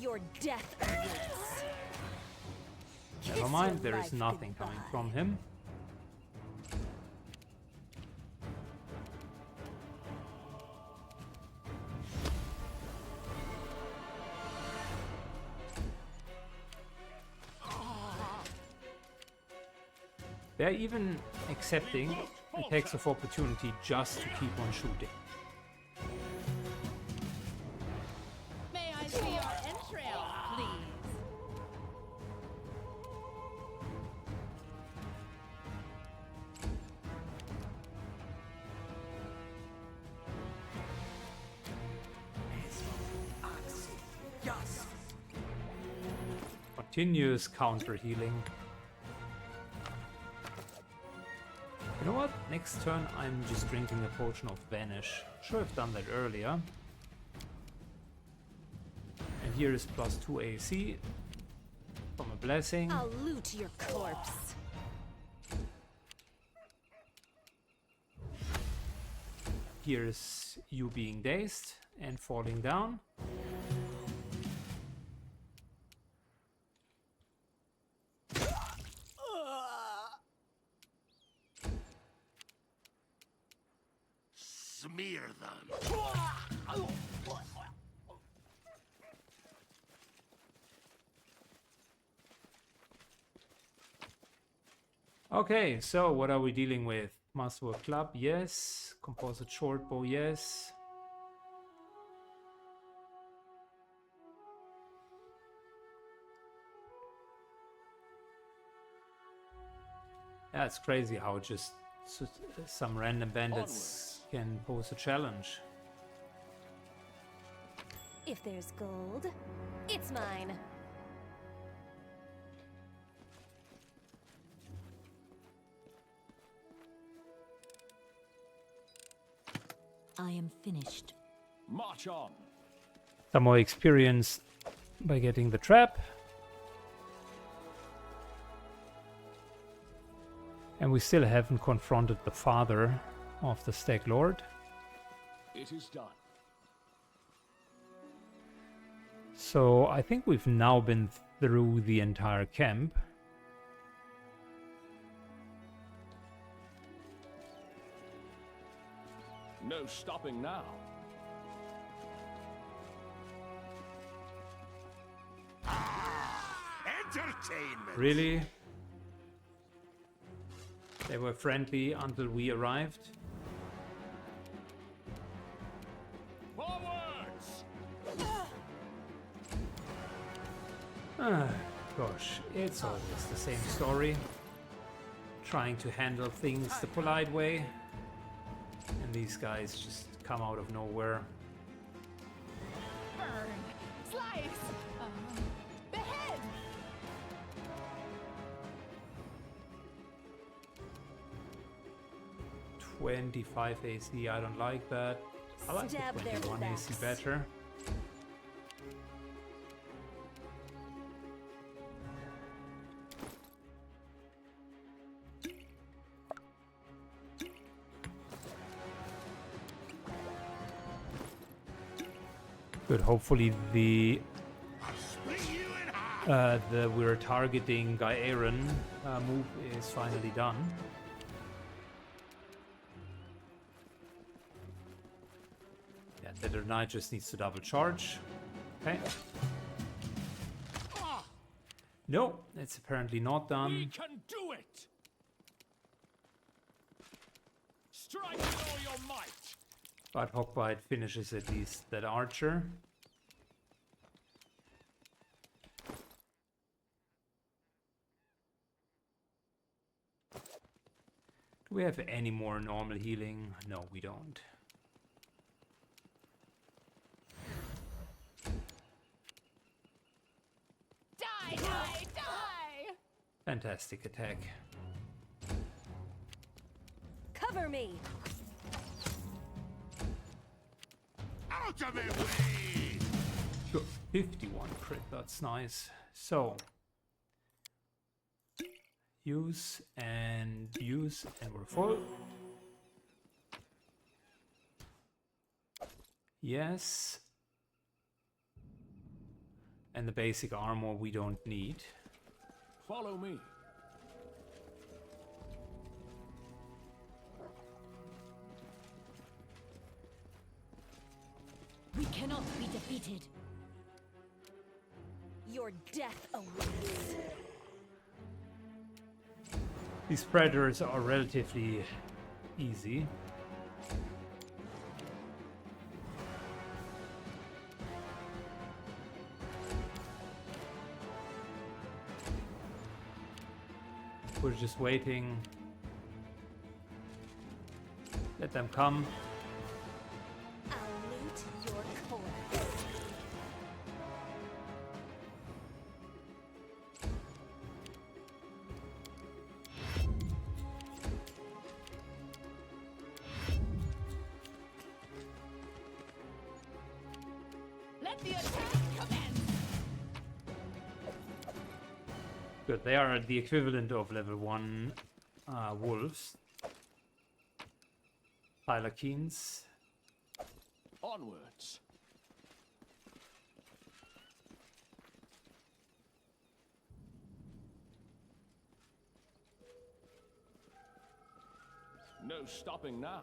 Your death awaits. Never mind, there is nothing coming from him. They're even accepting attacks of opportunity just to keep on shooting. May I see your entrails, please? Continuous counter healing. You know what? Next turn I'm just drinking a potion of Vanish. Should have done that earlier. And here is +2 AC from a blessing. I'll loot your corpse. Here is you being dazed and falling down. Smear them. Okay, so what are we dealing with? Masterwork Club, yes. Composite Shortbow, yes. Yeah, it's crazy how just some random bandits can pose a challenge. If there's gold, it's mine. I am finished. March on. Some more experience by getting the trap. And we still haven't confronted the father of the Stag Lord. It is done. So I think we've now been through the entire camp. No stopping now. entertainment. Really? They were friendly until we arrived. Forwards! Ah, gosh, it's always the same story. Trying to handle things the polite way. And these guys just come out of nowhere. Burn! Slice! Behead! 25 AC, I don't like that. I like the Stab their 21 AC backs. better. Good, hopefully the we're targeting Guy Aaron move is finally done. Yeah, the other knight just needs to double charge. Okay. No, it's apparently not We done. can do it! Strike with all your might! But Hawkbite finishes at least that archer. Do we have any more normal healing? No, we don't. Die, die, die! Fantastic attack. Cover me! Out of my way! Sure. 51 crit, that's nice. So, use, and we're full. Yes. And the basic armor we don't need. Follow me. We cannot be defeated. Your death awaits. These predators are relatively easy. We're just waiting. Let them come. I'll loot your corpse. Let the attack commence! Good, they are the equivalent of level 1 wolves. Tyler-Keens. Onwards. No stopping now.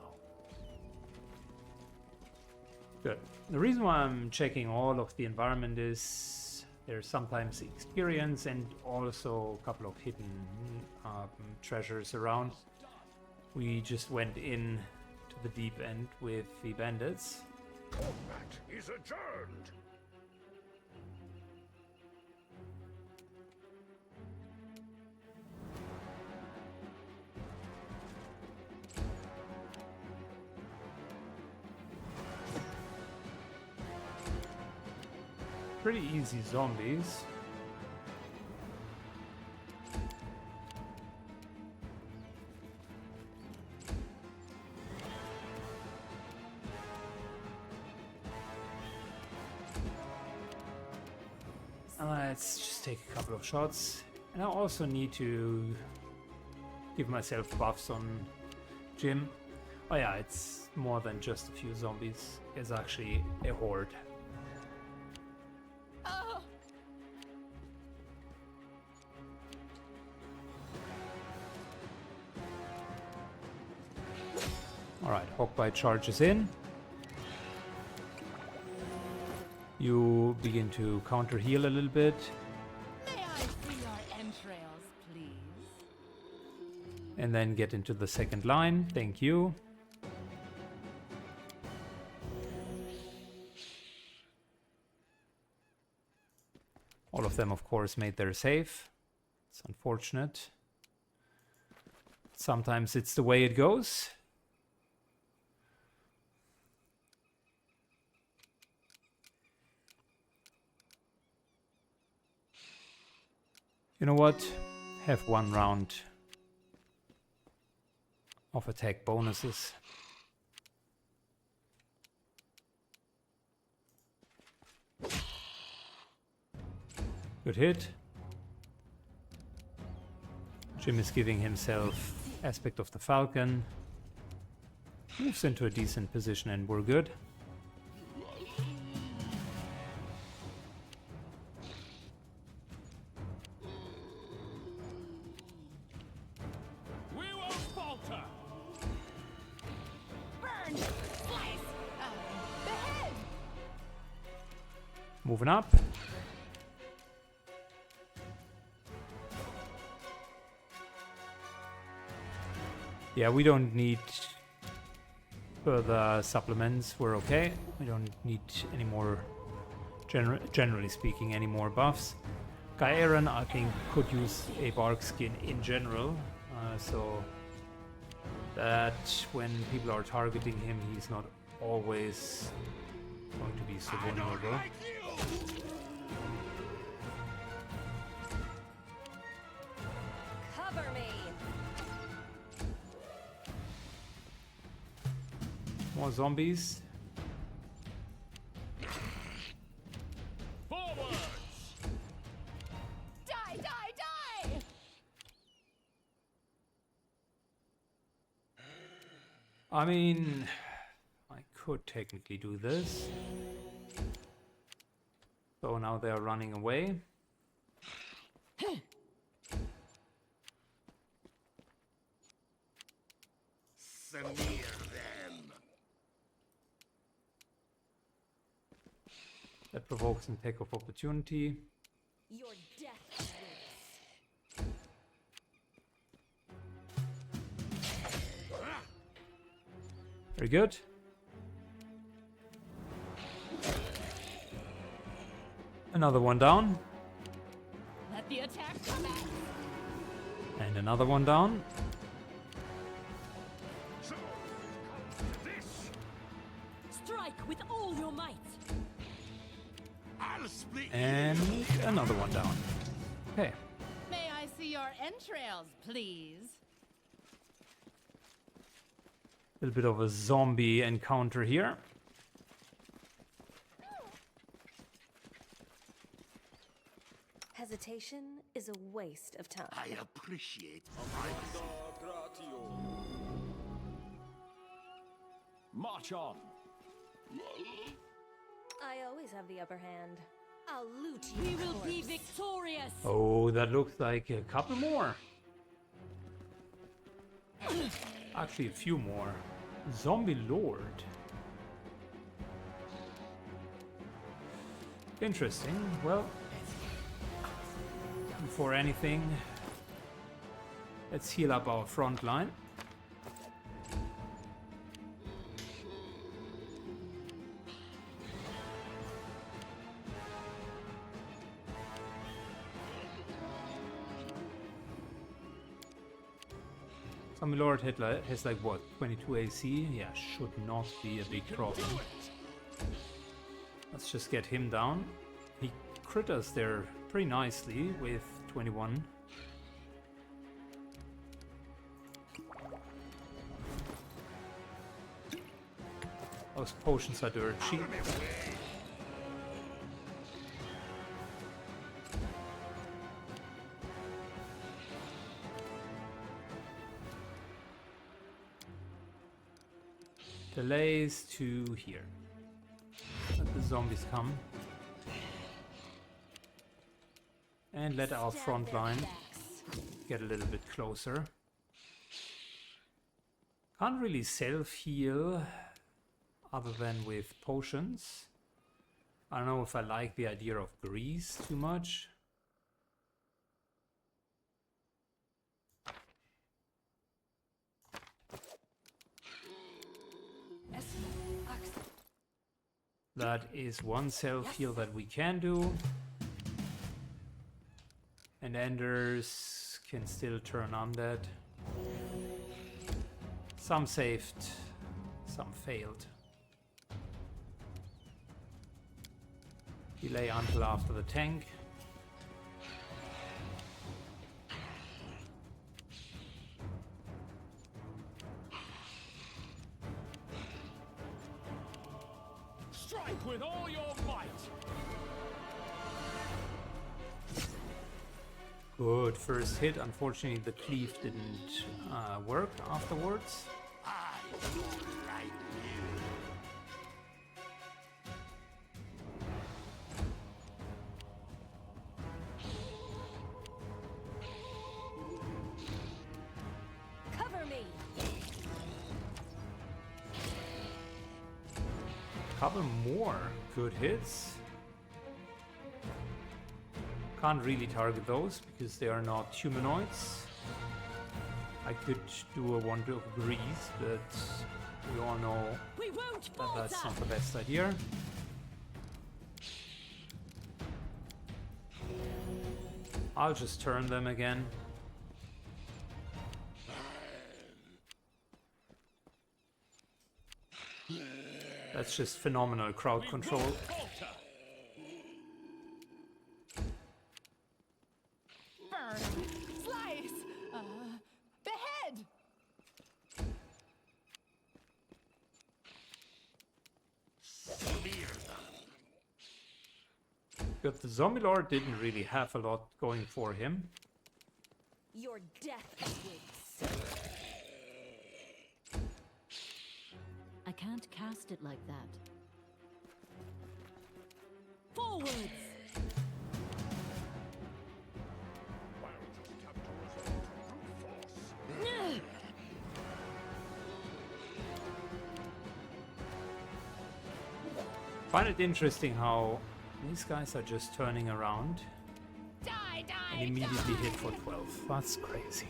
Good. The reason why I'm checking all of the environment is there's sometimes experience and also a couple of hidden treasures around. We just went in to the deep end with the bandits. Combat is adjourned. Pretty easy zombies. Let's just take a couple of shots. And I also need to give myself buffs on Jim. Oh yeah, it's more than just a few zombies. It's actually a horde. Oh! Alright, Hawkbite charges in. You begin to counter heal a little bit. May I see your And then get into the second line. Thank you. All of them, of course, made their save. It's unfortunate. Sometimes it's the way it goes. You know what? Have one round of attack bonuses. Good hit. Jim is giving himself aspect of the Falcon. Moves into a decent position and we're good. We won't falter. Burn! Slice! Behead! Moving up. Yeah, we don't need further supplements. We're okay. We don't need any more, generally speaking, any more buffs. Guy Aaron, I think, could use a bark skin in general. So that when people are targeting him, he's not always going to be so vulnerable. Cover me. More zombies. Forwards! Die, die, die! I mean, I could technically do this. So now they're running away. Smear them. That provokes an attack of opportunity. Your death awaits. Very good. Another one down. Let the attack commence! And another one down. So, this, Strike with all your might. I'll split And another one down. Okay. May I see your entrails, please? A little bit of a zombie encounter here. Hesitation is a waste of time. I appreciate March on. I always have the upper hand. I'll loot you. We will be corpse. victorious. Oh, that looks like a couple more. Actually, a few more. Zombie Lord. Interesting. Well, before anything, let's heal up our front line. Zombie Lord has like what, 22 AC? Yeah, should not be a big problem. Let's just get him down. He crit us there pretty nicely with 21. Those potions are dirt cheap. Delays to here. Let the zombies come. And let our Stab front their line backs. get a little bit closer. Can't really self-heal other than with potions. I don't know if I like the idea of grease too much. That is one self heal that we can do. And Enders can still turn undead. Some saved, some failed. Delay until after the tank. Strike with all your might. Good first hit. Unfortunately, the cleave didn't work afterwards. I don't like you. Cover me! Couple more good hits. Can't really target those because they are not humanoids. I could do a wonder of grease, but we all know We won't that falter! that's not the best idea. I'll just turn them again. That's just phenomenal crowd control. Won't falter. Burn. Slice. Behead. Smear them. But the zombie lord didn't really have a lot going for him. Your death awaits. I can't cast it like that. Forwards! Find it interesting how these guys are just turning around Die, die, and immediately hit for 12. That's crazy.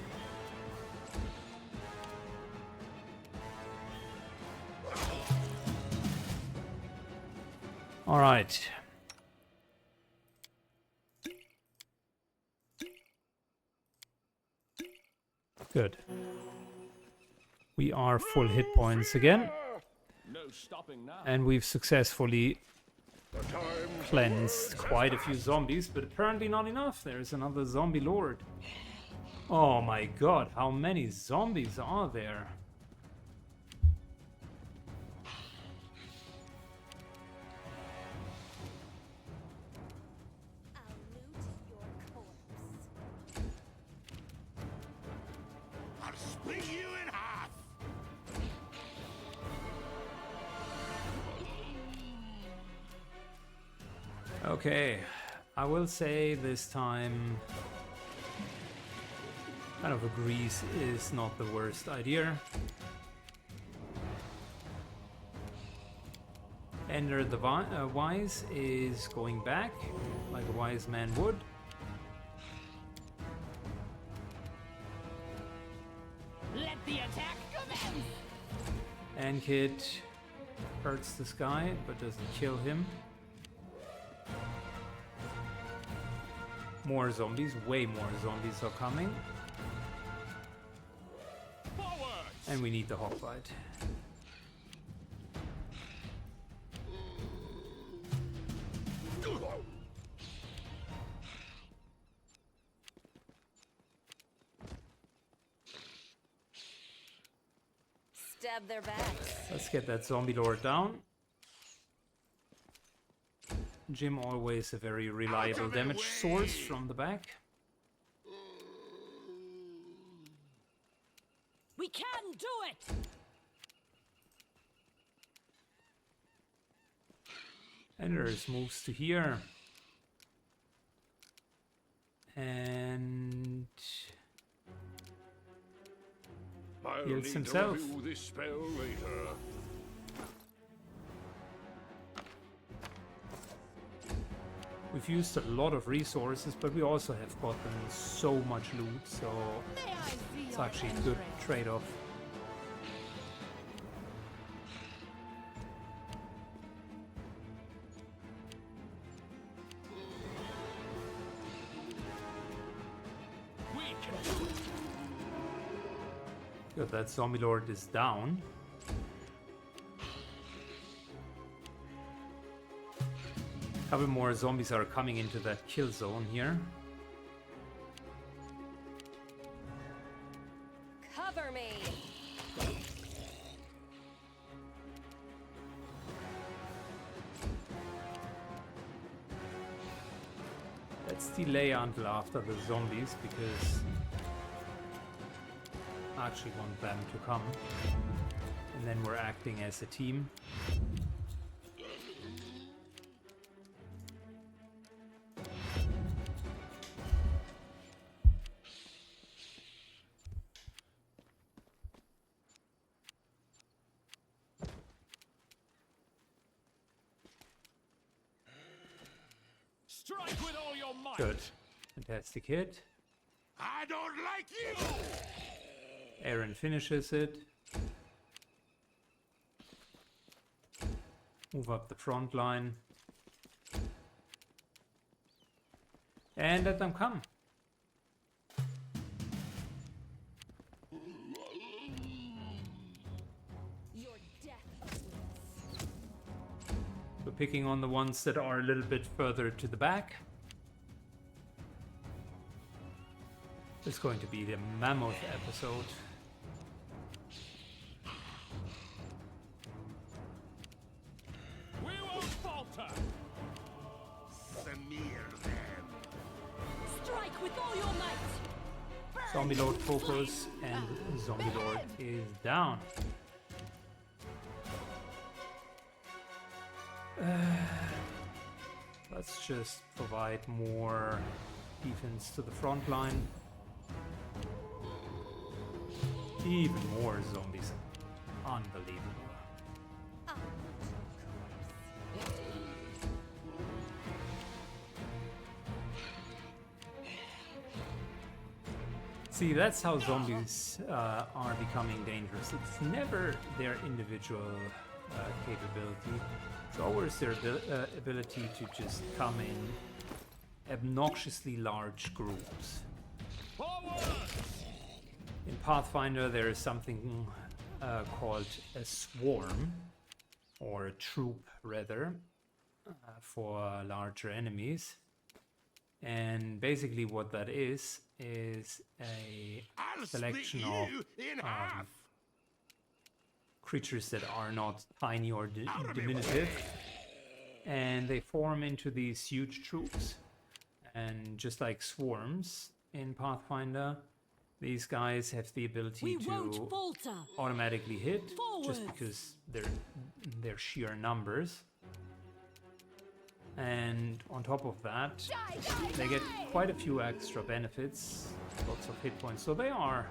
All right. Good. We are full hit points again, No stopping now. and we've successfully cleansed quite a few zombies, but apparently not enough. There's another zombie lord. Oh my god, how many zombies are there? I'll loot your corpse. I'll split you in half. Okay, I will say this time kind of a grease is not the worst idea. Ender the Wise is going back, like a wise man would. Let the attack commence. Ankit hurts this guy, but doesn't kill him. More zombies, way more zombies are coming. Forwards. And we need the hog fight. Stab their backs. Let's get that zombie lord down. Jim always a very reliable damage source from the back. We can do it! Enders moves to here. And I'll heals need himself. to review this spell later. We've used a lot of resources, but we also have gotten so much loot, so May I see it's your actually a good entrails? trade-off. Good, that zombie lord is down. A couple more zombies are coming into that kill zone here. Cover me. Let's delay until after the zombies because I actually want them to come. And then we're acting as a team. Strike with all your might. Good. Fantastic hit. I don't like you! Aaron finishes it. Move up the front line. And let them come. Your death awaits. We're picking on the ones that are a little bit further to the back. It's going to be the mammoth episode. We won't falter. Smear them. Strike with all your might. Zombie Lord focus and Zombie Lord is down. Let's just provide more defense to the front line. Even more zombies. Unbelievable. See, that's how zombies are becoming dangerous. It's never their individual capability. It's always their ability to just come in obnoxiously large groups. Forward! In Pathfinder, there is something called a swarm, or a troop rather, for larger enemies. And basically what that is a I'll selection split of you in half. creatures that are not tiny or diminutive. And they form into these huge troops. And just like swarms in Pathfinder, these guys have the ability to falter. automatically hit just Forwards. because they're sheer numbers. And on top of that, they get quite a few extra benefits, lots of hit points. So they are,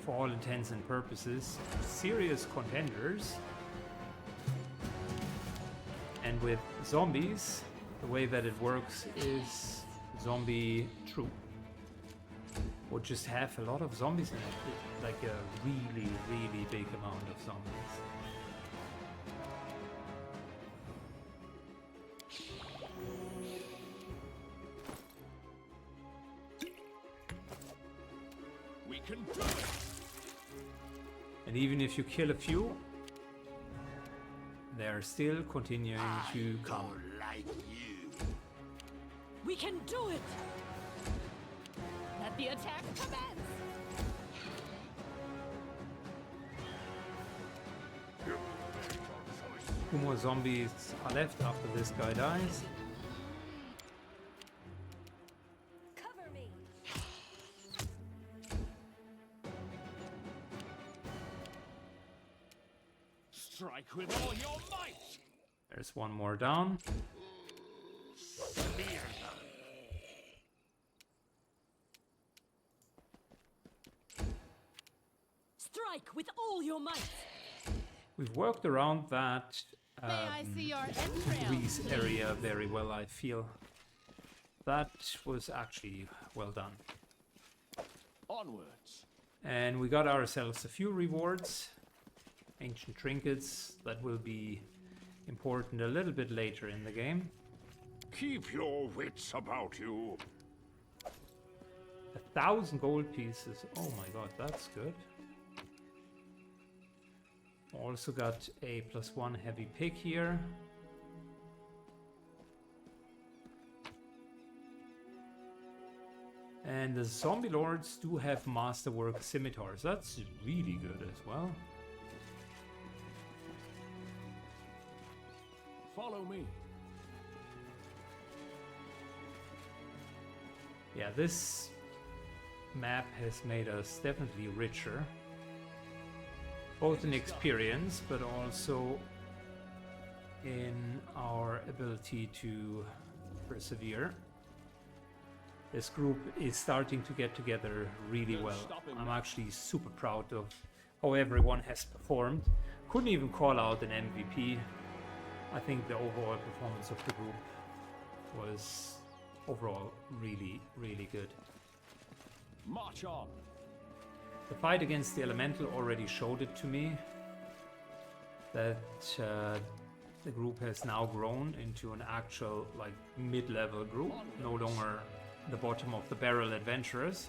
for all intents and purposes, serious contenders. And with zombies, the way that it works is zombie troop would just have a lot of zombies in it, like a really, really big amount of zombies. We can do it! And even if you kill a few, they're still continuing to come. Don't like you. We can do it. Let the attack commence. Two more zombies are left after this guy dies. Cover me. Strike with all your might! There's one more down. Smear them. Strike with all your might. We've worked around that May I see your entrails? Grease area very well, I feel. That was actually well done. Onwards. And we got ourselves a few rewards. Ancient trinkets that will be important a little bit later in the game. Keep your wits about you. 1,000 gold pieces. Oh my god, that's good. Also got a +1 heavy pick here. And the zombie lords do have masterwork scimitars. That's really good as well. Follow me. Yeah, this map has made us definitely richer. Both in experience, but also in our ability to persevere. This group is starting to get together really well. I'm actually super proud of how everyone has performed. Couldn't even call out an MVP. I think the overall performance of the group was overall really, really good. March on. The fight against the elemental already showed it to me that the group has now grown into an actual like mid-level group, no longer the bottom of the barrel adventurers.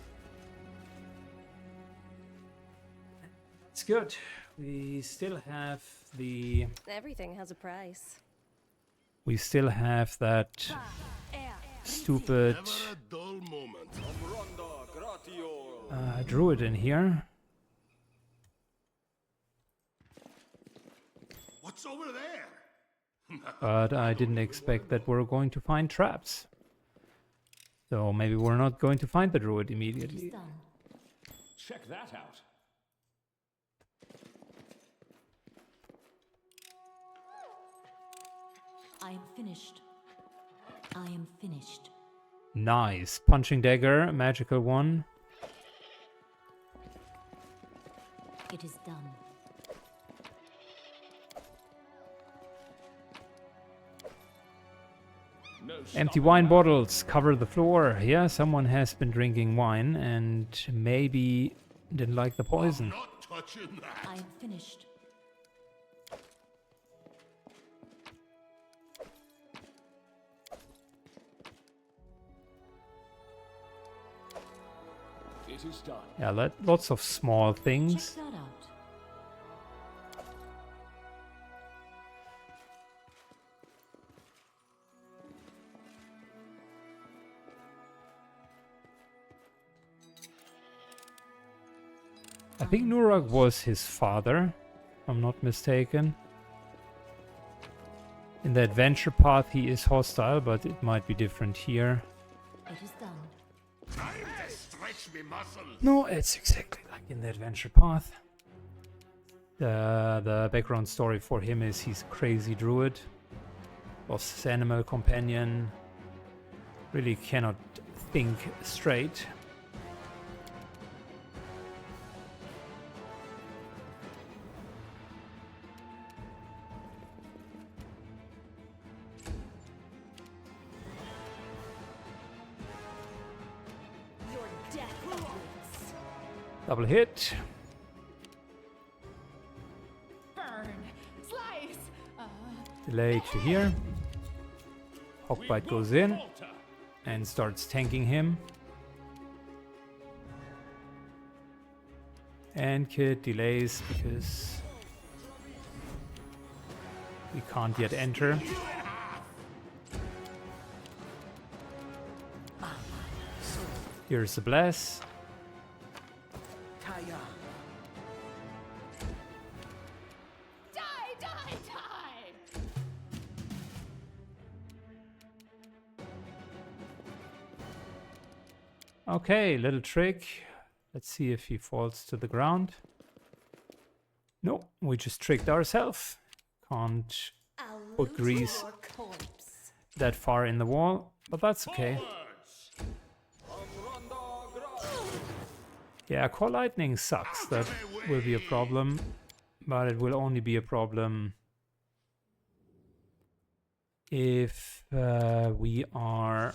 It's good. We still have the Everything has a price. we still have that stupid Never a dull moment. druid in here. What's over there? But I didn't expect that we're going to find traps. So maybe we're not going to find the druid It is immediately. done. Check that out. I am finished. I am finished. Nice. Punching dagger, magical one. It is done. No Empty stopping wine that. bottles cover the floor. Yeah, someone has been drinking wine and maybe didn't like the poison. Not touching that. I am finished. It is done. Yeah, lots of small Check things. that out. I think Nurag was his father, if I'm not mistaken. In the adventure path he is hostile, but it might be different here. It is done. Time to stretch me muscles. No, it's exactly like in the adventure path. The background story for him is he's a crazy druid. Lost his animal companion. Really cannot think straight. Your death awaits. Double hit. Burn. Slice. Delay to here. We Hawkbite goes won't in falter. and starts tanking him. And Kid delays because we can't yet enter. Here's the bless. Die, die, die. Okay, little trick. Let's see if he falls to the ground. No, we just tricked ourselves. Can't I'll Put loot grease. your corpse. that far in the wall, but that's okay. Yeah, core lightning sucks. That will be a problem, but it will only be a problem if we are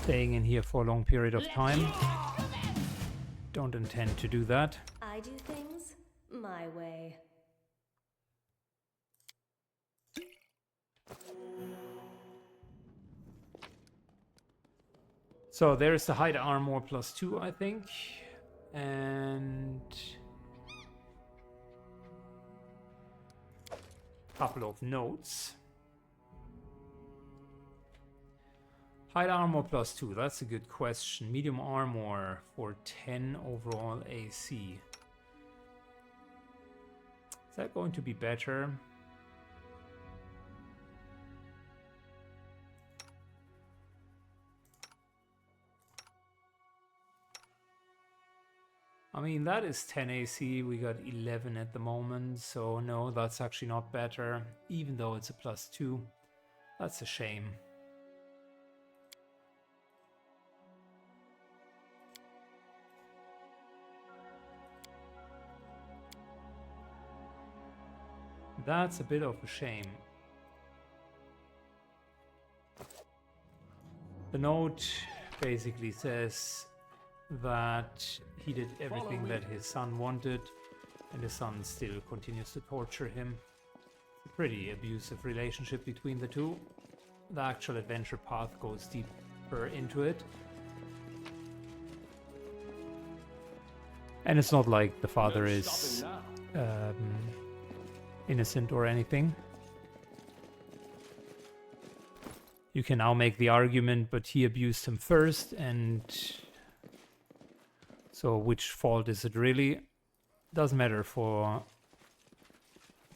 staying in here for a long period of time. Don't intend to do that. I do things my way. So there's the height armor +2, I think. And a couple of notes. Height armor +2, that's a good question. Medium armor for 10 overall AC. Is that going to be better? I mean, that is 10 AC. We got 11 at the moment, so no, that's actually not better, even though it's a +2. That's a shame. That's a bit of a shame. The note basically says that he did everything that his son wanted, and his son still continues to torture him. It's a pretty abusive relationship between the two. The actual adventure path goes deeper into it. And it's not like the father is innocent or anything. You can now make the argument, but he abused him first, and so which fault is it really? Doesn't matter for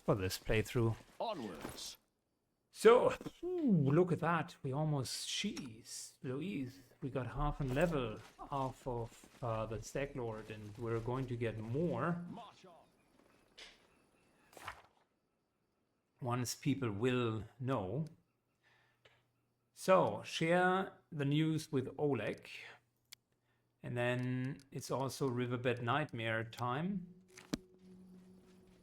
this playthrough. Onwards. So, look at that. We almost, jeez, Louise, we got half a level off of the Stag Lord, and we're going to get more March on. once people will know. So, share the news with Oleg. And then it's also Riverbed Nightmare time.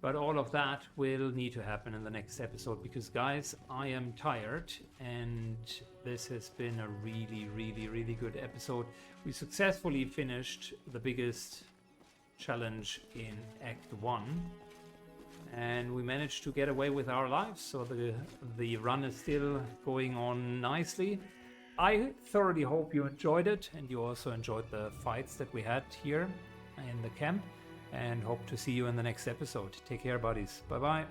But all of that will need to happen in the next episode because, guys, I am tired and this has been a really, really, really good episode. We successfully finished the biggest challenge in Act 1 and we managed to get away with our lives, so the run is still going on nicely. I thoroughly hope you enjoyed it and you also enjoyed the fights that we had here in the camp, and hope to see you in the next episode. Take care, buddies. Bye bye.